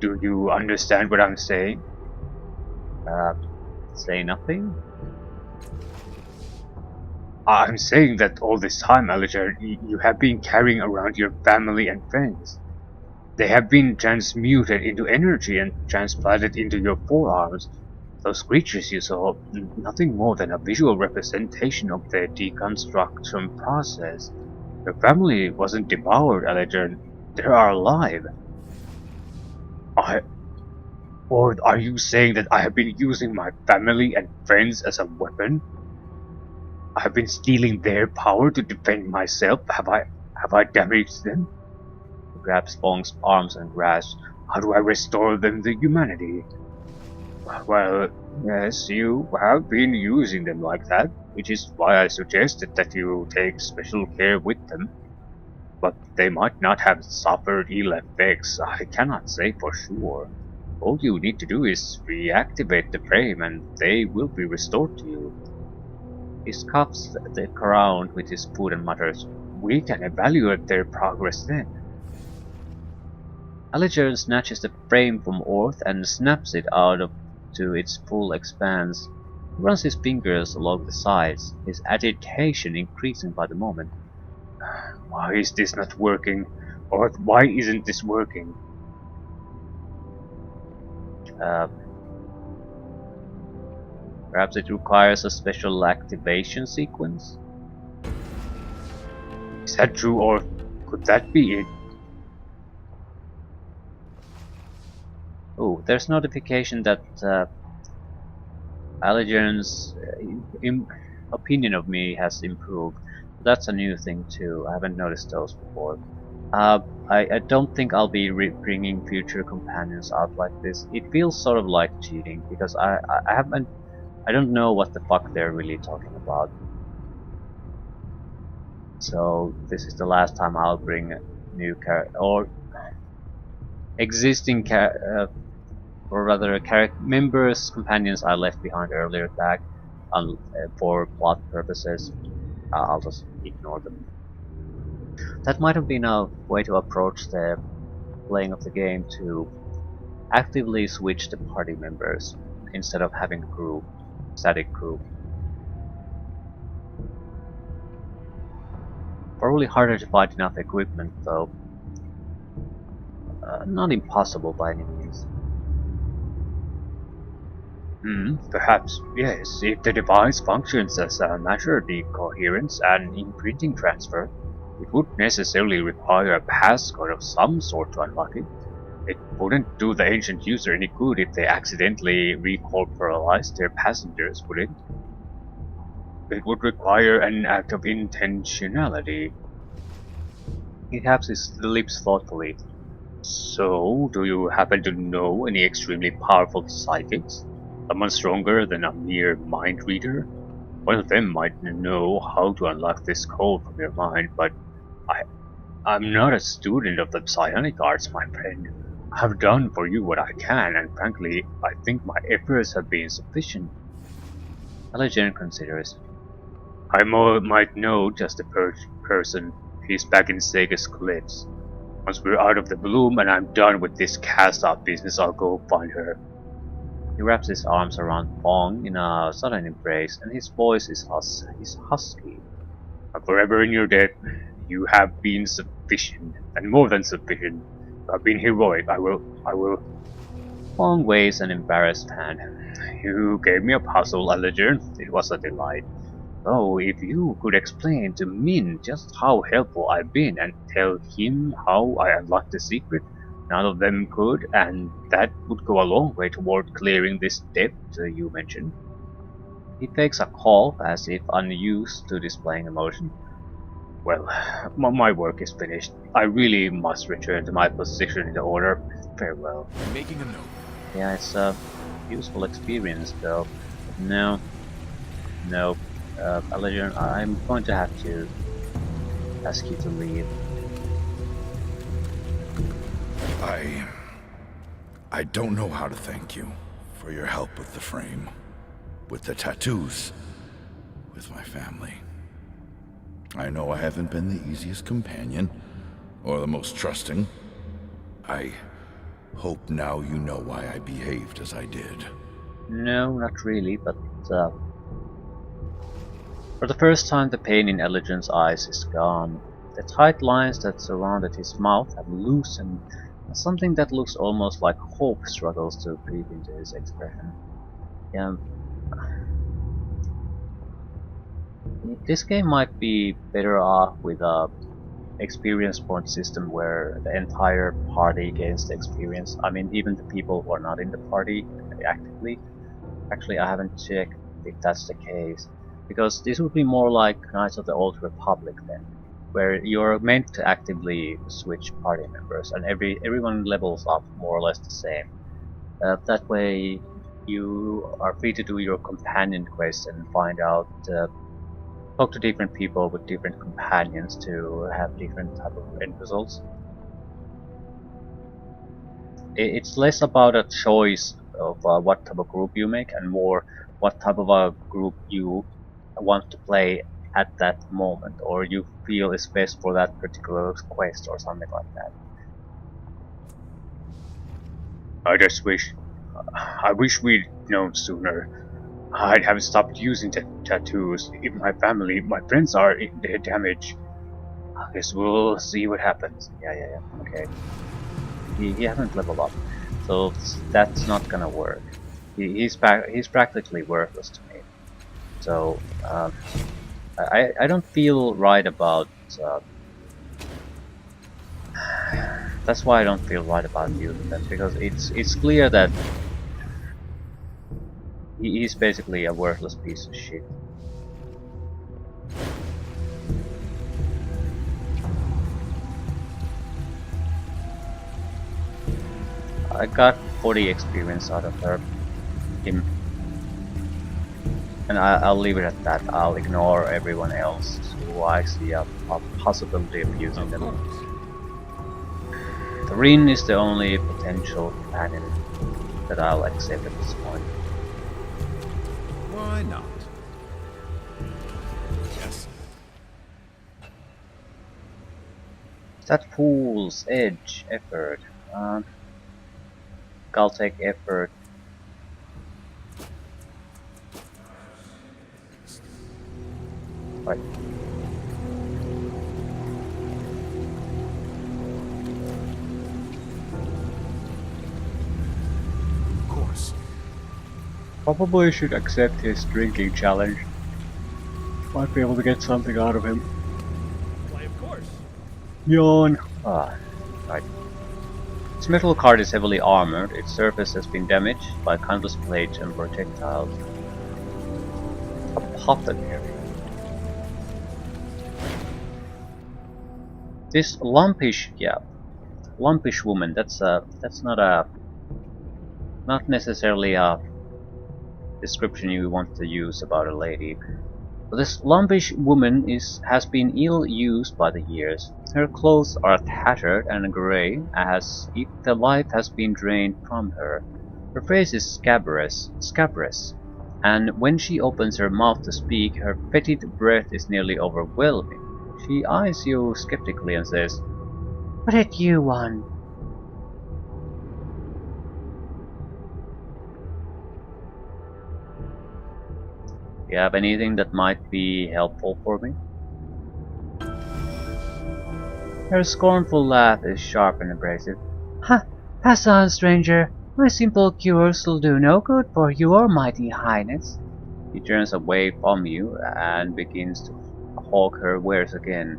Do you understand what I'm saying? Say nothing? I'm saying that all this time, Allergen, you have been carrying around your family and friends. They have been transmuted into energy and transplanted into your forearms. Those creatures you saw, nothing more than a visual representation of their deconstruction process. Your family wasn't devoured, Allergen. They are alive. Or are you saying that I have been using my family and friends as a weapon? I have been stealing their power to defend myself. Have I damaged them? He grabs Bong's arms and grasps. How do I restore them to humanity? Well, yes, you have been using them like that, which is why I suggested that you take special care with them. But they might not have suffered ill effects, I cannot say for sure. All you need to do is reactivate the frame and they will be restored to you. He scuffs the ground with his foot and mutters, "We can evaluate their progress then." Allergen snatches the frame from Orth and snaps it out to its full expanse. He runs his fingers along the sides, his agitation increasing by the moment. Why is this not working? Orth, why isn't this working? Perhaps it requires a special activation sequence? Is that true, or could that be it? Oh, there's notification that Allergen's opinion of me has improved. That's a new thing too. I haven't noticed those before. I don't think I'll be bringing future companions out like this. It feels sort of like cheating because I don't know what the fuck they're really talking about. So this is the last time I'll bring new or existing or rather members, companions I left behind earlier back for plot purposes. I'll just ignore them. That might have been a way to approach the playing of the game, to actively switch the party members instead of having static crew. Probably harder to find enough equipment though. Not impossible by any means. Perhaps, yes, if the device functions as a matter decoherence and imprinting transfer, it would necessarily require a passcode of some sort to unlock it. It wouldn't do the ancient user any good if they accidentally recorporalized their passengers, would it? It would require an act of intentionality. He taps his lips thoughtfully. So, do you happen to know any extremely powerful psychics? Someone stronger than a mere mind reader? One of them might know how to unlock this code from your mind, but I'm not a student of the psionic arts, my friend. I've done for you what I can, and frankly, I think my efforts have been sufficient. Allergen considers. might know just the person. He's back in Sega's cliffs. Once we're out of the bloom and I'm done with this cast-off business, I'll go find her. He wraps his arms around Pong in a sudden embrace, and his voice is husky. I'm forever in your debt. You have been sufficient, and more than sufficient. You have been heroic. I will. Pong waves an embarrassed hand. You gave me a puzzle, Allergen. It was a delight. Oh, if you could explain to Min just how helpful I've been and tell him how I unlocked the secret, none of them could, and that would go a long way toward clearing this debt you mentioned. He fakes a cough as if unused to displaying emotion. Well, my work is finished. I really must return to my position in the order. Farewell. Making a note. Yeah, it's a useful experience though. No, Allegiant, I'm going to have to ask you to leave. I don't know how to thank you for your help with the frame, with the tattoos, with my family. I know I haven't been the easiest companion, or the most trusting. I hope now you know why I behaved as I did. No, not really, but for the first time the pain in Allegiant's eyes is gone. The tight lines that surrounded his mouth have loosened, and something that looks almost like hope struggles to creep into his expression. Yeah. This game might be better off with a experience point system where the entire party gains the experience. I mean, even the people who are not in the party actively. Actually, I haven't checked if that's the case, because this would be more like Knights of the Old Republic then, where you're meant to actively switch party members, and everyone levels up more or less the same. That way, you are free to do your companion quests and find out, talk to different people with different companions to have different type of end results. It's less about a choice of what type of group you make, and more what type of a group you want to play at that moment, or you feel is best for that particular quest or something like that. I wish we'd known sooner. I'd have stopped using tattoos. If my friends are in their damage. I guess we'll see what happens. Yeah. Okay. He hasn't leveled up, so that's not gonna work. He's practically worthless to me. So I don't feel right about. That's why I don't feel right about using them, because it's clear that he's basically a worthless piece of shit. I got 40 experience out of him, and I'll leave it at that. I'll ignore everyone else who I see a possibility of using them. The Rin is the only potential companion that I'll accept at this point. Why not? Yes. That fool's edge effort. I'll take effort. Right. Of course. Probably should accept his drinking challenge. Might be able to get something out of him. Why, of course. Yawn. Right. Its metal card is heavily armored. Its surface has been damaged by countless blades and projectiles. Apothecary. This lumpish woman. That's not necessarily a description you want to use about a lady. This lumpish woman has been ill-used by the years. Her clothes are tattered and grey, as if the life has been drained from her. Her face is scabrous. And when she opens her mouth to speak, her fetid breath is nearly overwhelming. She eyes you skeptically and says, "What did you want?" You have anything that might be helpful for me? Her scornful laugh is sharp and abrasive. "Ha! Pass on, stranger. My simple cures will do no good for your mighty highness." She turns away from you and begins to hawk her wares again.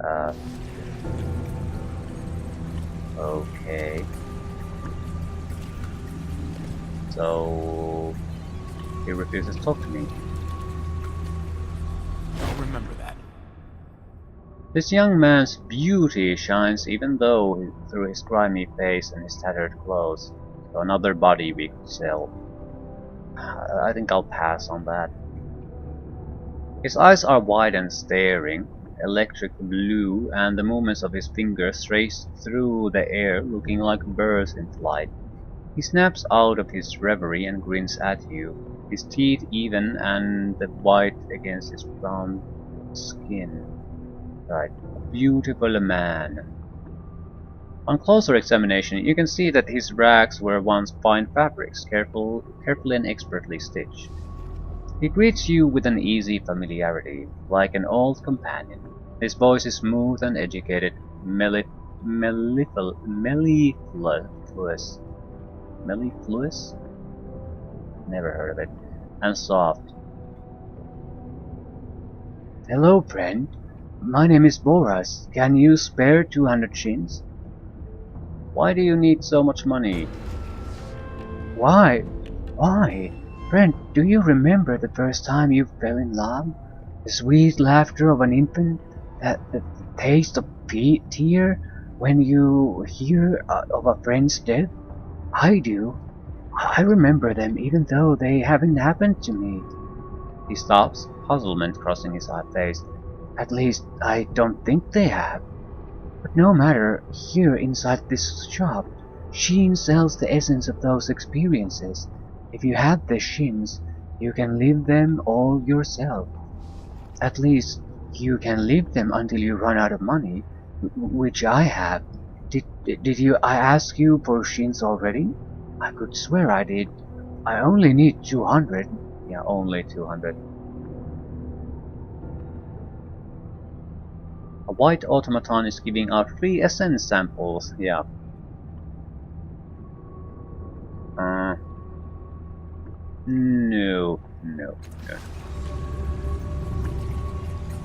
Uh, okay. So he refuses to talk to me. I'll remember that. This young man's beauty shines even though through his grimy face and his tattered clothes. So another body we could sell. I think I'll pass on that. His eyes are wide and staring, electric blue, and the movements of his fingers race through the air looking like birds in flight. He snaps out of his reverie and grins at you, his teeth even and the white against his brown skin. Right, a beautiful man. On closer examination, you can see that his rags were once fine fabrics, carefully and expertly stitched. He greets you with an easy familiarity, like an old companion. His voice is smooth and educated, mellifluous. Mellifluous? Never heard of it. And soft. "Hello, friend. My name is Boras. Can you spare 200 shins?" "Why do you need so much money?" "Why? Why? Friend, do you remember the first time you fell in love? The sweet laughter of an infant? The taste of tear when you hear of a friend's death? I do. I remember them even though they haven't happened to me." He stops, puzzlement crossing his face. "At least, I don't think they have. But no matter, here inside this shop, Sheen sells the essence of those experiences. If you have the shins, you can live them all yourself. At least, you can live them until you run out of money, which I have. Did I ask you for shins already? I could swear I did. I only need 200. Yeah, only 200. A white automaton is giving out free essence samples. Yeah. No, no, no.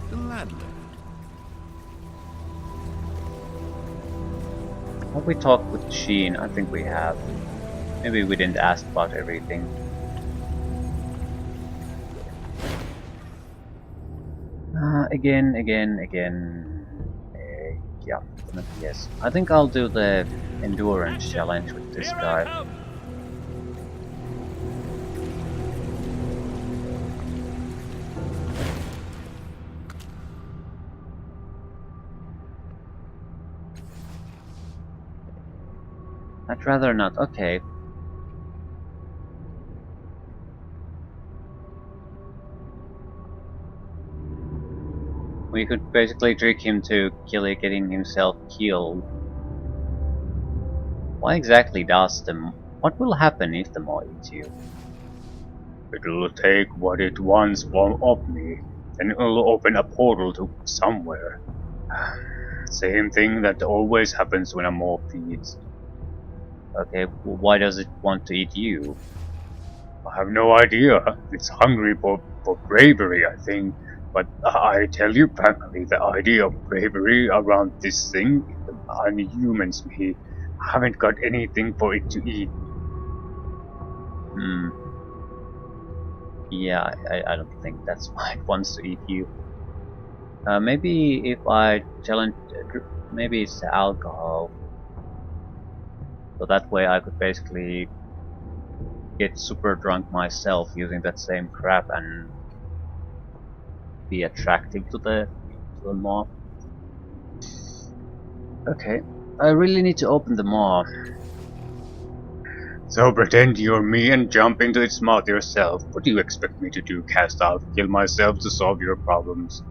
The landlord. Have we talked with Sheen? I think we have. Maybe we didn't ask about everything. Again. Yeah, yes. I think I'll do the endurance challenge with this Here I guy. come. I'd rather not. Okay. We could basically trick him to getting himself killed. Why exactly does what will happen if the maw eats you? It'll take what it wants of me, and it'll open a portal to somewhere. Same thing that always happens when a mob feeds. Okay, well, why does it want to eat you? I have no idea. It's hungry for bravery, I think. But I tell you frankly, the idea of bravery around this thing unhumans me. I haven't got anything for it to eat. Hmm. Yeah, I don't think that's why it wants to eat you. Maybe if I challenge, maybe it's the alcohol. So that way I could basically get super drunk myself using that same crap and be attractive to the maw. Okay, I really need to open the maw. So pretend you're me and jump into its mouth yourself. What do you expect me to do, cast out? Kill myself to solve your problems?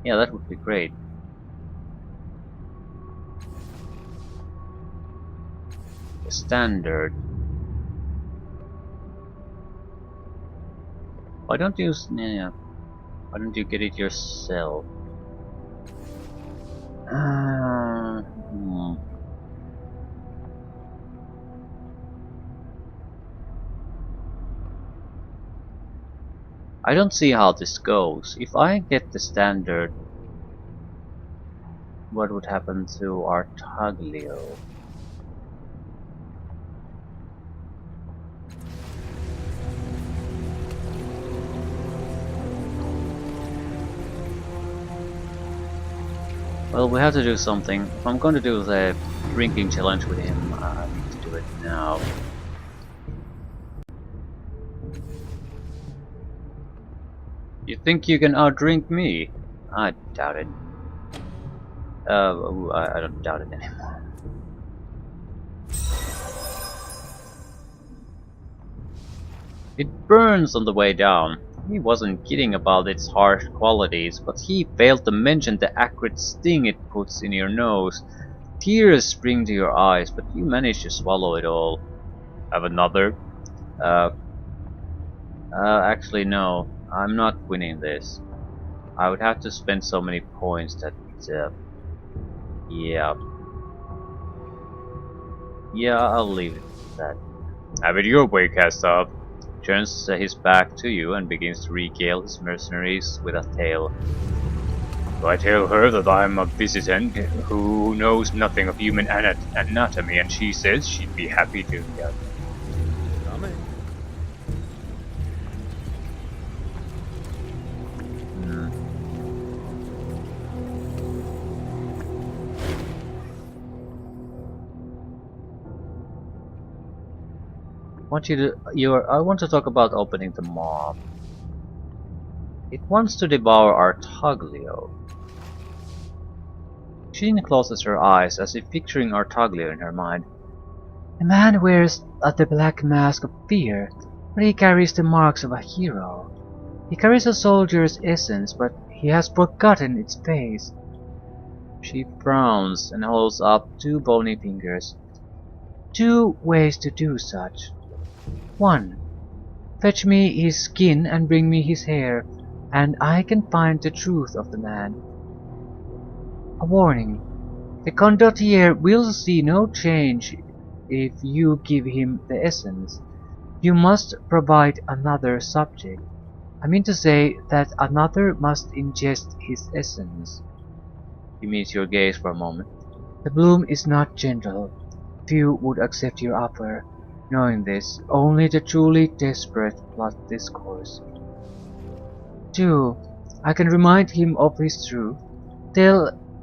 Yeah, that would be great. The standard. Why don't you? Yeah. Why don't you get it yourself? Hmm. I don't see how this goes. If I get the standard, what would happen to Artaglio? Well, we have to do something. If I'm going to do the drinking challenge with him, I need to do it now. You think you can outdrink me? I doubt it. I don't doubt it anymore. It burns on the way down. He wasn't kidding about its harsh qualities, but he failed to mention the acrid sting it puts in your nose. Tears spring to your eyes, but you manage to swallow it all. Have another? Uh, actually no. I'm not winning this. I would have to spend so many points that, yeah. Yeah, I'll leave it at that. Have it your way, cast out. Turns his back to you and begins to regale his mercenaries with a tale. So I tell her that I'm a visitant who knows nothing of human anatomy, and she says she'd be happy to. Yeah. Coming. I want to talk about opening the maw. It wants to devour Artaglio. She closes her eyes as if picturing Artaglio in her mind. The man wears the black mask of fear, but he carries the marks of a hero. He carries a soldier's essence, but he has forgotten its face. She frowns and holds up two bony fingers. Two ways to do such. 1. Fetch me his skin and bring me his hair, and I can find the truth of the man. A warning. The condottiere will see no change if you give him the essence. You must provide another subject. I mean to say that another must ingest his essence. He meets your gaze for a moment. The bloom is not gentle. Few would accept your offer. Knowing this, only the truly desperate plot this course. 2. I can remind him of his truth.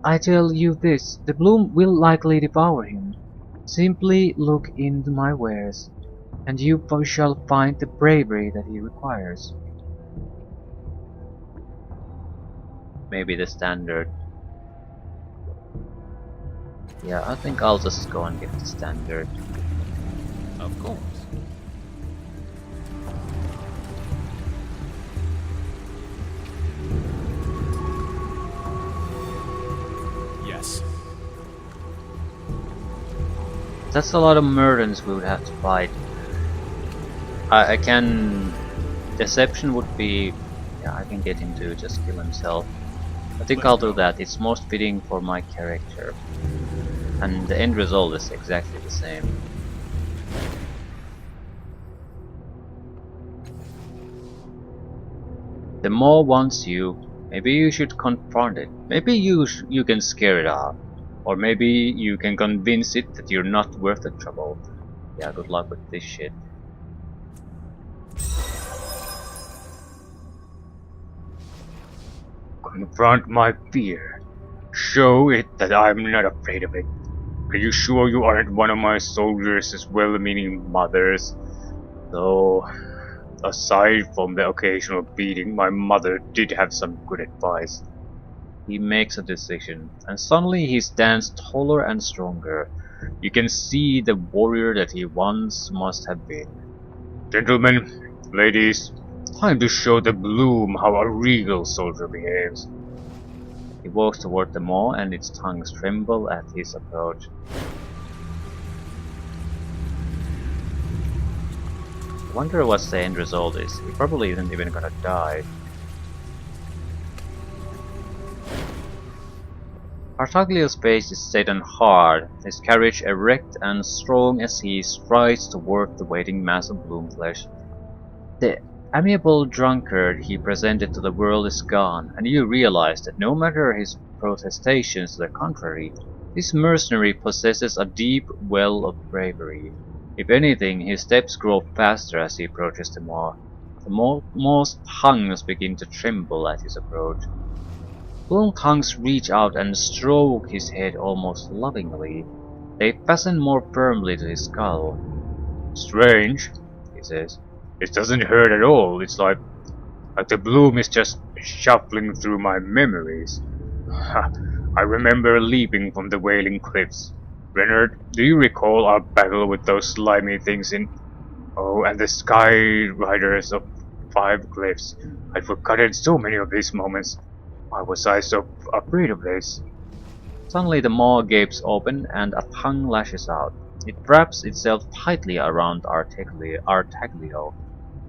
I tell you this, the bloom will likely devour him. Simply look into my wares, and you shall find the bravery that he requires. Maybe the standard. Yeah, I think I'll just go and get the standard. Of course. Yes. That's a lot of Murdens we would have to fight. I can... Deception would be... Yeah, I can get him to just kill himself. I think I'll do that, it's most fitting for my character. And the end result is exactly the same. The maw wants you. Maybe you should confront it. Maybe you can scare it off. Or maybe you can convince it that you're not worth the trouble. Yeah, good luck with this shit. Confront my fear. Show it that I'm not afraid of it. Are you sure you aren't one of my soldiers' well-meaning mothers? Though, aside from the occasional beating, my mother did have some good advice. He makes a decision, and suddenly he stands taller and stronger. You can see the warrior that he once must have been. Gentlemen, ladies, time to show the bloom how a regal soldier behaves. He walks toward the maw and its tongues tremble at his approach. I wonder what the end result is. He probably isn't even gonna die. Artaglio's face is set and hard, his carriage erect and strong as he strides toward the waiting mass of bloom flesh. The amiable drunkard he presented to the world is gone, and you realize that no matter his protestations to the contrary, this mercenary possesses a deep well of bravery. If anything, his steps grow faster as he approaches the maw. The maw's tongues begin to tremble at his approach. Bloom tongues reach out and stroke his head almost lovingly. They fasten more firmly to his skull. Strange, he says. It doesn't hurt at all. It's like the bloom is just shuffling through my memories. I remember leaping from the Wailing Cliffs. Reynard, do you recall our battle with those slimy things in... Oh, and the Sky Riders of 5 Cliffs. I'd forgotten so many of these moments. Why was I so afraid of this? Suddenly the maw gapes open and a tongue lashes out. It wraps itself tightly around Artaglio.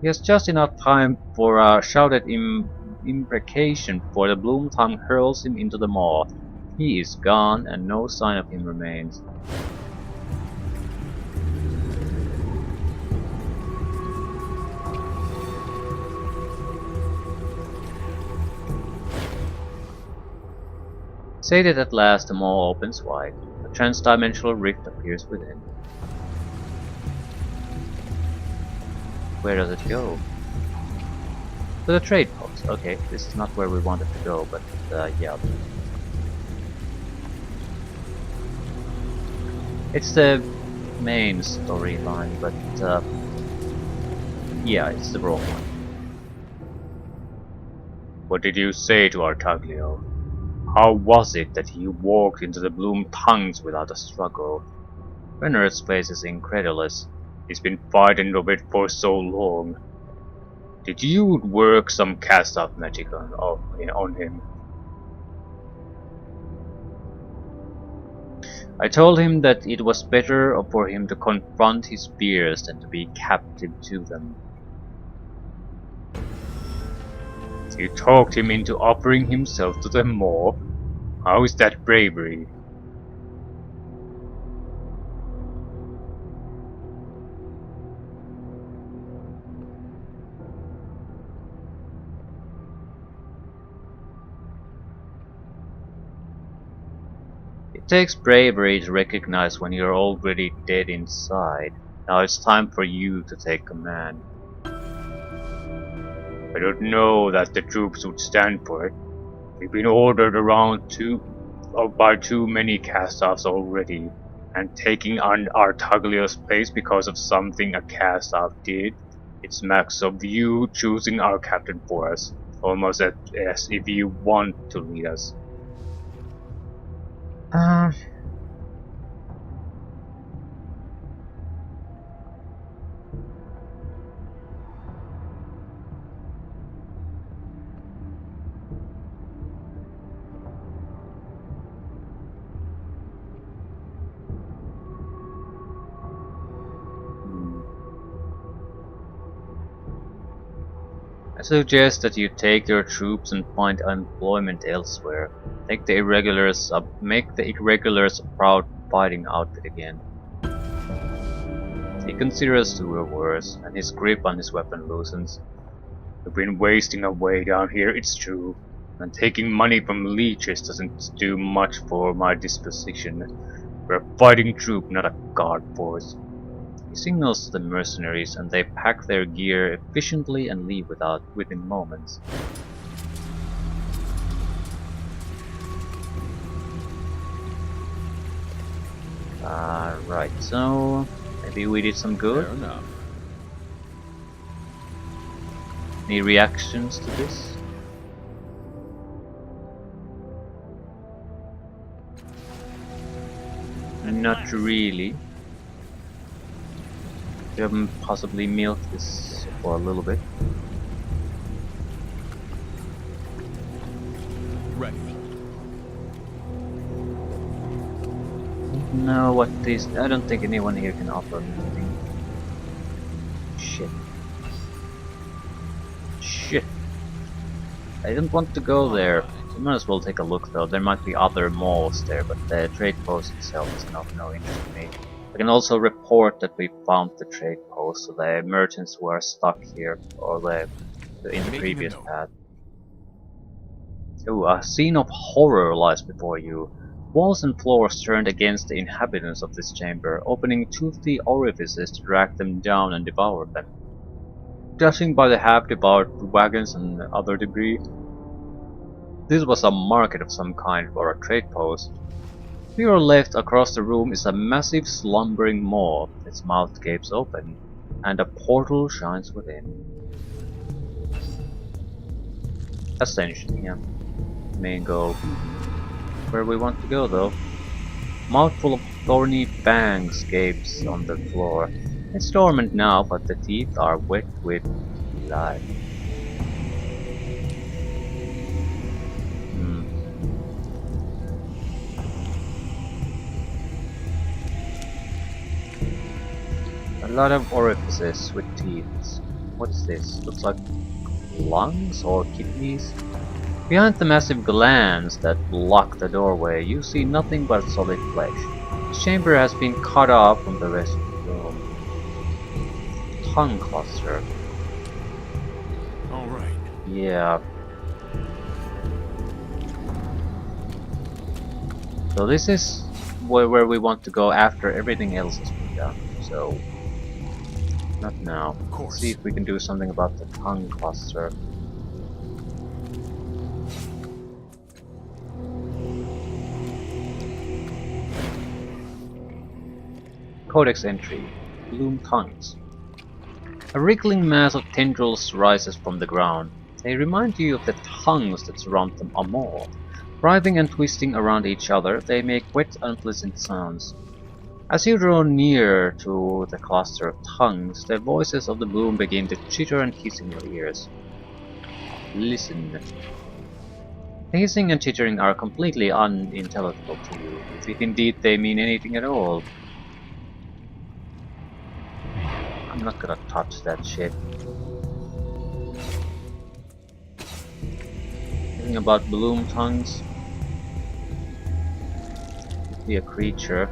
He has just enough time for a shouted imprecation before the bloom tongue hurls him into the maw. He is gone and no sign of him remains. Sated at last, the maw opens wide. A trans-dimensional rift appears within. Where does it go? To the trade post. Okay, this is not where we wanted to go, but yeah. It's the main storyline, but yeah, it's the wrong one. What did you say to Artaglio? How was it that he walked into the bloom tongues without a struggle? Reynard's face is incredulous. He's been fighting of it for so long. Did you work some cast-off magic on him? I told him that it was better for him to confront his fears than to be captive to them. You talked him into offering himself to the maw? How is that bravery? It takes bravery to recognize when you're already dead inside. Now it's time for you to take command. I don't know that the troops would stand for it. We've been ordered around by too many cast-offs already, and taking on Artaglio's place because of something a cast-off did, it smacks of you choosing our captain for us, almost as if you want to lead us. I suggest that you take your troops and find employment elsewhere. Make the irregulars a proud fighting outfit again. He considers your words, and his grip on his weapon loosens. We've been wasting away down here, it's true, and taking money from leeches doesn't do much for my disposition. We're a fighting troop, not a guard force. He signals to the mercenaries, and they pack their gear efficiently and leave within moments. Right, so maybe we did some good. Fair enough. Any reactions to this? Not really. We can possibly milk this for a little bit. Ready. No, what is? I don't think anyone here can offer me anything. Shit. Shit. I don't want to go there. We might as well take a look though. There might be other malls there, but the trade post itself is not no interest to me. I can also report that we found the trade post, so the merchants who are stuck here, or in the Making a previous note. path. Ooh, a scene of horror lies before you. Walls and floors turned against the inhabitants of this chamber, opening toothy orifices to drag them down and devour them. Judging by the half-devoured wagons and other debris, this was a market of some kind or a trade post. To your left, across the room, is a massive slumbering maw. Its mouth gapes open, and a portal shines within. Ascension, yeah. May go where we want to go though. Mouthful of thorny fangs gapes on the floor. It's dormant now, but the teeth are wet with blood. A lot of orifices with teeth. What is this? Looks like lungs or kidneys? Behind the massive glands that block the doorway, you see nothing but solid flesh. This chamber has been cut off from the rest of the room. Tongue cluster. All right. Yeah. So this is where we want to go after everything else has been done. So, not now. Of course. See if we can do something about the tongue cluster. Codex entry. Bloom tongues. A wriggling mass of tendrils rises from the ground. They remind you of the tongues that surround them a maw. Writhing and twisting around each other, they make wet, unpleasant sounds. As you draw near to the cluster of tongues, the voices of the bloom begin to chitter and hiss in your ears. Listen. The hissing and chittering are completely unintelligible to you, if indeed they mean anything at all. I'm not gonna touch that shit. Thinking about bloom tongues. Could be a creature.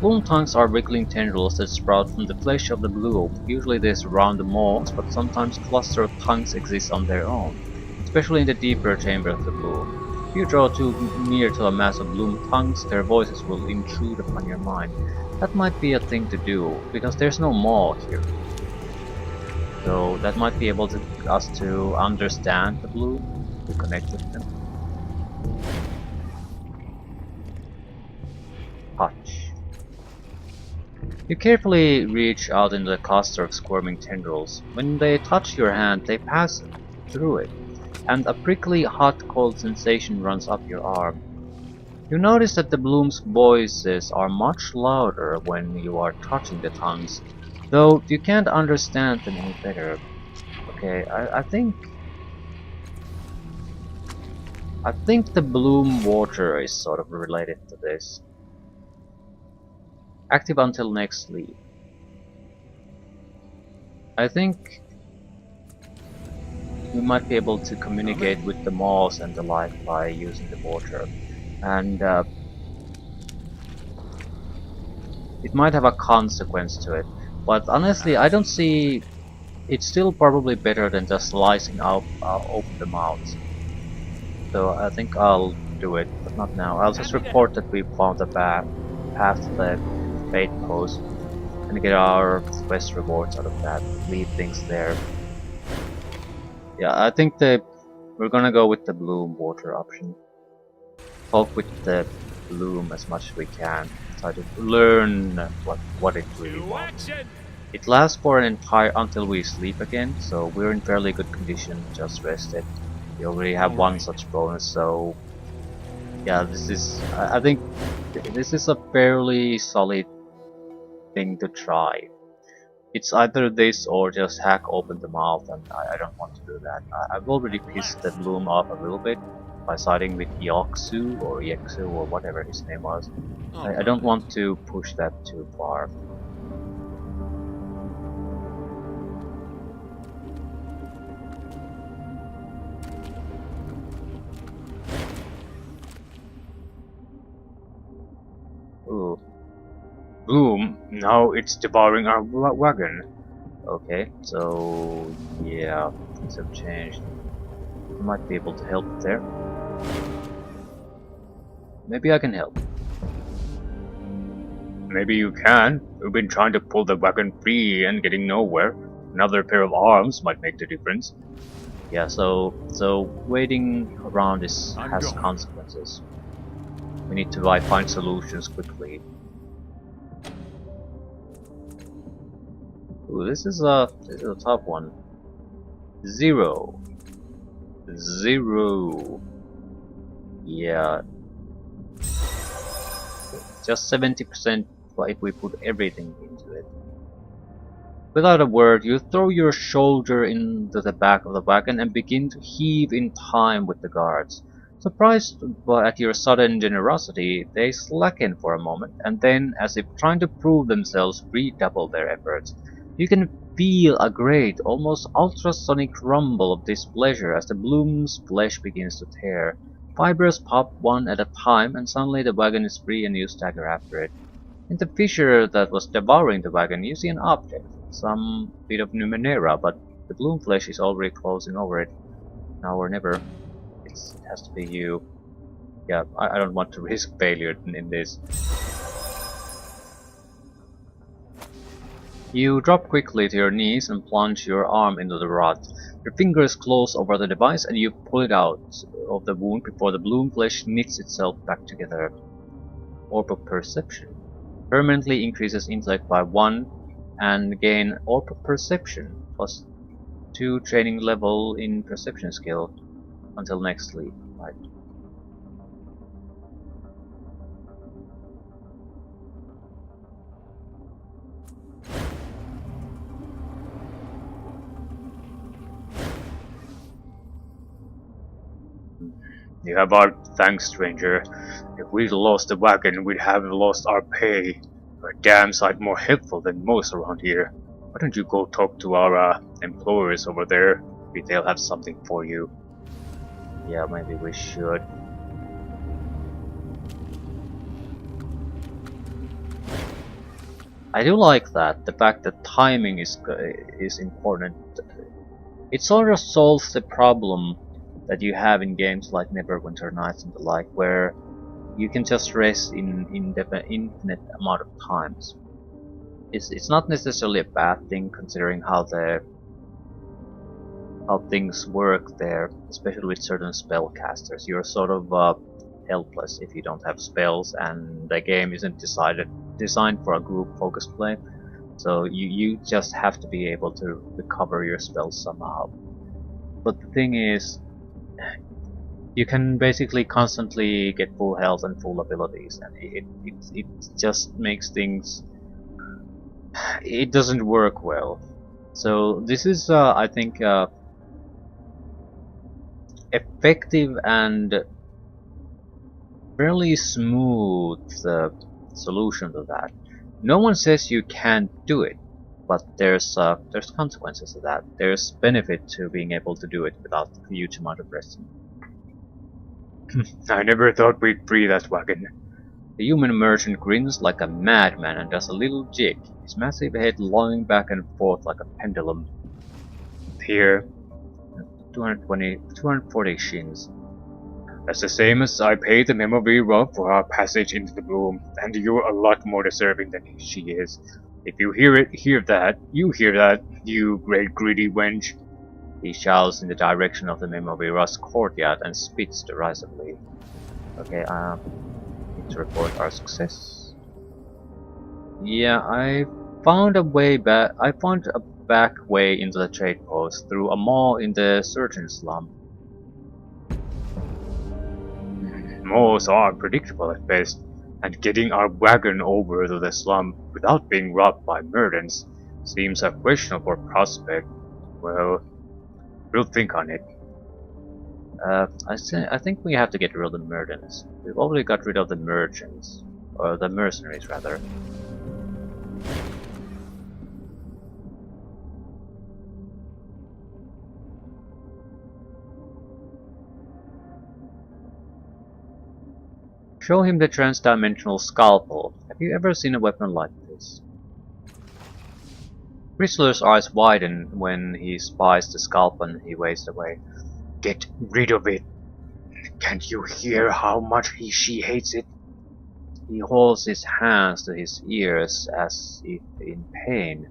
Bloom tongues are wriggling tendrils that sprout from the flesh of the bloom. Usually they surround the maws, but sometimes clusters of tongues exist on their own, especially in the deeper chamber of the bloom. If you draw too near to a mass of bloom tongues, their voices will intrude upon your mind. That might be a thing to do, because there's no maw here. So that might be able to us to understand the bloom, to connect with them. Touch. You carefully reach out into the cluster of squirming tendrils. When they touch your hand, they pass through it, and a prickly, hot-cold sensation runs up your arm. You notice that the bloom's voices are much louder when you are touching the tongues, though you can't understand them any better. Okay, I think the bloom water is sort of related to this. Active until next sleep. I think we might be able to communicate with the moths and the like by using the water. And it might have a consequence to it, but honestly I don't see. It's still probably better than just slicing out open the mouths. So I think I'll do it, but not now. I'll just report that we found the path to the fate post and get our quest rewards out of that. Leave things there. Yeah, I think we're gonna go with the bloom water option. Talk with the bloom as much as we can. Try to learn what it really wants. It lasts for an entire until we sleep again, so we're in fairly good condition. Just rested. We already have one such bonus, so Yeah, this is. I think this is a fairly solid thing to try. It's either this or just hack open the mouth, and I don't want to do that. I've already pissed the bloom off a little bit by siding with Yeksu or whatever his name was. I don't Alright. want to push that too far. Ooh, Boom! Now it's devouring our wagon. okay, so yeah, things have changed. I might be able to help there. Maybe I can help. Maybe you can. We've been trying to pull the wagon free and getting nowhere. Another pair of arms might make the difference. Yeah, so waiting around I'm has going. consequences. We need to find solutions quickly. Ooh, this is a tough one. 0. 0. Yeah. Just 70% if we put everything into it. Without a word, you throw your shoulder into the back of the wagon and begin to heave in time with the guards. Surprised at your sudden generosity, they slacken for a moment, and then, as if trying to prove themselves, redouble their efforts. You can feel a great, almost ultrasonic rumble of displeasure as the bloom's flesh begins to tear. Fibers pop one at a time, and suddenly the wagon is free and you stagger after it. In the fissure that was devouring the wagon, you see an object, some bit of Numenera, but the bloom flesh is already closing over it. Now or never. It has to be you. Yeah, I don't want to risk failure in this. You drop quickly to your knees and plunge your arm into the rod. Your fingers close over the device and you pull it out of the wound before the bloom flesh knits itself back together. Orb of Perception permanently increases intellect by 1 and gain Orb of Perception plus 2 training level in perception skill until next sleep. Right. You have our thanks, stranger. If we'd lost the wagon, we'd have lost our pay. You're a damn sight more helpful than most around here. Why don't you go talk to our employers over there? Maybe they'll have something for you. Yeah, maybe we should. I do like that, the fact that timing is important. It sort of solves the problem that you have in games like Neverwinter Nights and the like, where you can just rest in infinite amount of times. It's not necessarily a bad thing considering how things work there, especially with certain spellcasters. You're sort of helpless if you don't have spells, and the game isn't designed for a group focused play. So you just have to be able to recover your spells somehow. But the thing is, you can basically constantly get full health and full abilities, and it just makes things. It doesn't work well. So this is, I think, effective and fairly smooth solution to that. No one says you can't do it, but there's consequences to that. There's benefit to being able to do it without a huge amount of resting. I never thought we'd free that wagon. The human merchant grins like a madman and does a little jig, his massive head lolling back and forth like a pendulum. Here, 240 shins. that's the same as I paid the memory rob for our passage into the bloom, and you're a lot more deserving than she is. If you hear that, you great greedy wench. He shouts in the direction of the Memovirus courtyard and spits derisively. Okay, need to report our success. Yeah, I found a way back. I found a back way into the trade post through a mall in the Surgeon slum. Moors are unpredictable at best, and getting our wagon over to the slum without being robbed by murders seems a questionable prospect. Well, we'll think on it. I think we have to get rid of the merchants. We've already got rid of the merchants. Or the mercenaries, rather. Show him the transdimensional scalpel. Have you ever seen a weapon like this? Chrysler's eyes widen when he spies the scalpel and he waves away. Get rid of it. Can't you hear how much she hates it? He holds his hands to his ears as if in pain.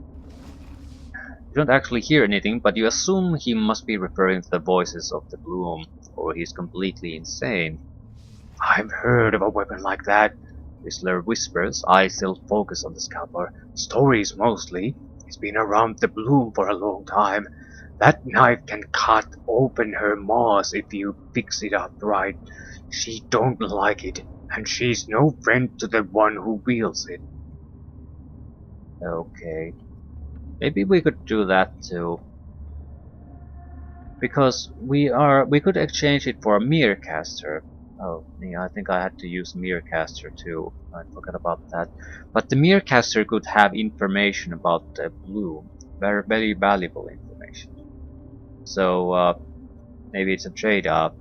You don't actually hear anything, but you assume he must be referring to the voices of the Bloom, or he's completely insane. I've heard of a weapon like that, Whistler whispers, eyes still focused on the scalpel. Stories mostly. It's been around the Bloom for a long time. That knife can cut open her maws if you fix it up right. She don't like it, and she's no friend to the one who wields it. Okay. Maybe we could do that too. Because we could exchange it for a mirror caster. Oh, yeah, I think I had to use mirror caster too. I forgot about that. But the mirror caster could have information about the Bloom. Very, very valuable information. So maybe it's a trade-off.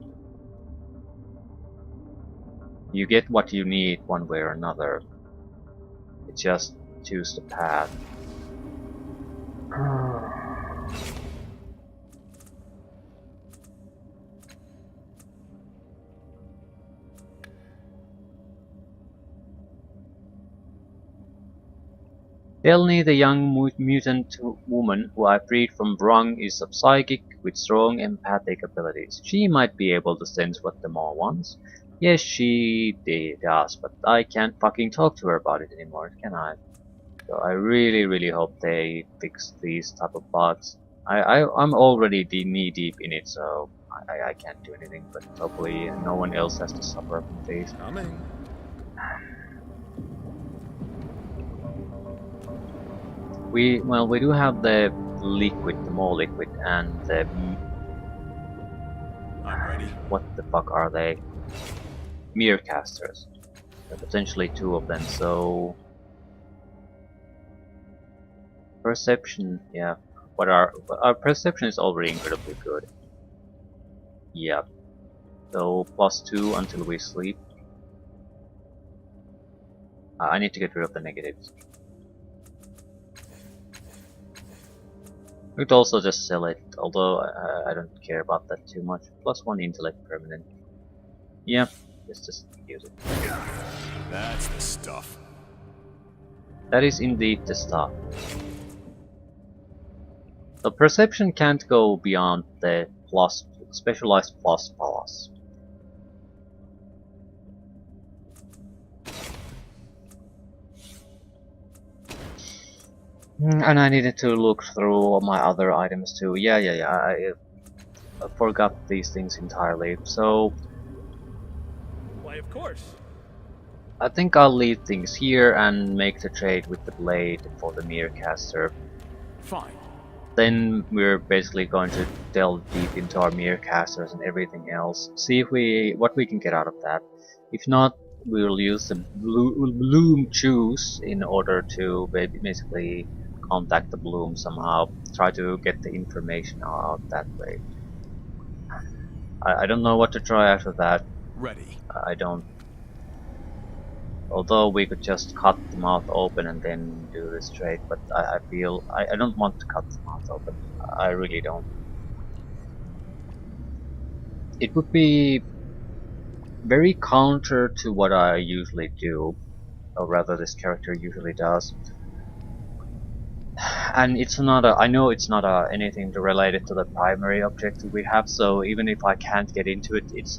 You get what you need one way or another. You just choose the path. Delny, the young mutant woman who I freed from Vrung, is a psychic with strong empathic abilities. She might be able to sense what the Maw wants. Yes, she does, but I can't fucking talk to her about it anymore, can I? So I really hope they fix these type of bugs. I'm already knee deep in it, so I can't do anything, but hopefully no one else has to suffer from these. Coming. We do have the liquid, the more liquid, and the I'm ready. what the fuck are they? Mirror casters. There are potentially two of them. So perception, yeah. But our perception is already incredibly good. Yeah. So +2 until we sleep. I need to get rid of the negatives. We could also just sell it, although I don't care about that too much. +1 intellect permanent. Yeah, let's just use it. That's the stuff. That is indeed the stuff. The perception can't go beyond the specialized plus. And I needed to look through all my other items too. Yeah, I forgot these things entirely. So Why, of course. I think I'll leave things here and make the trade with the blade for the mirror caster. Fine. Then we're basically going to delve deep into our mirror casters and everything else. See if what we can get out of that. If not, we'll use the Bloom choose in order to basically contact the Bloom somehow. Try to get the information out that way. I don't know what to try after that. Ready. I don't. Although we could just cut the mouth open and then do this trade, but I feel I don't want to cut the mouth open. I really don't. It would be very counter to what I usually do, or rather this character usually does. And it's not I know it's not anything related to the primary objective we have, so even if I can't get into it, it's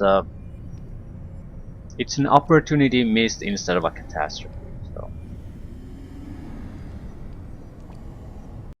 an opportunity missed instead of a catastrophe.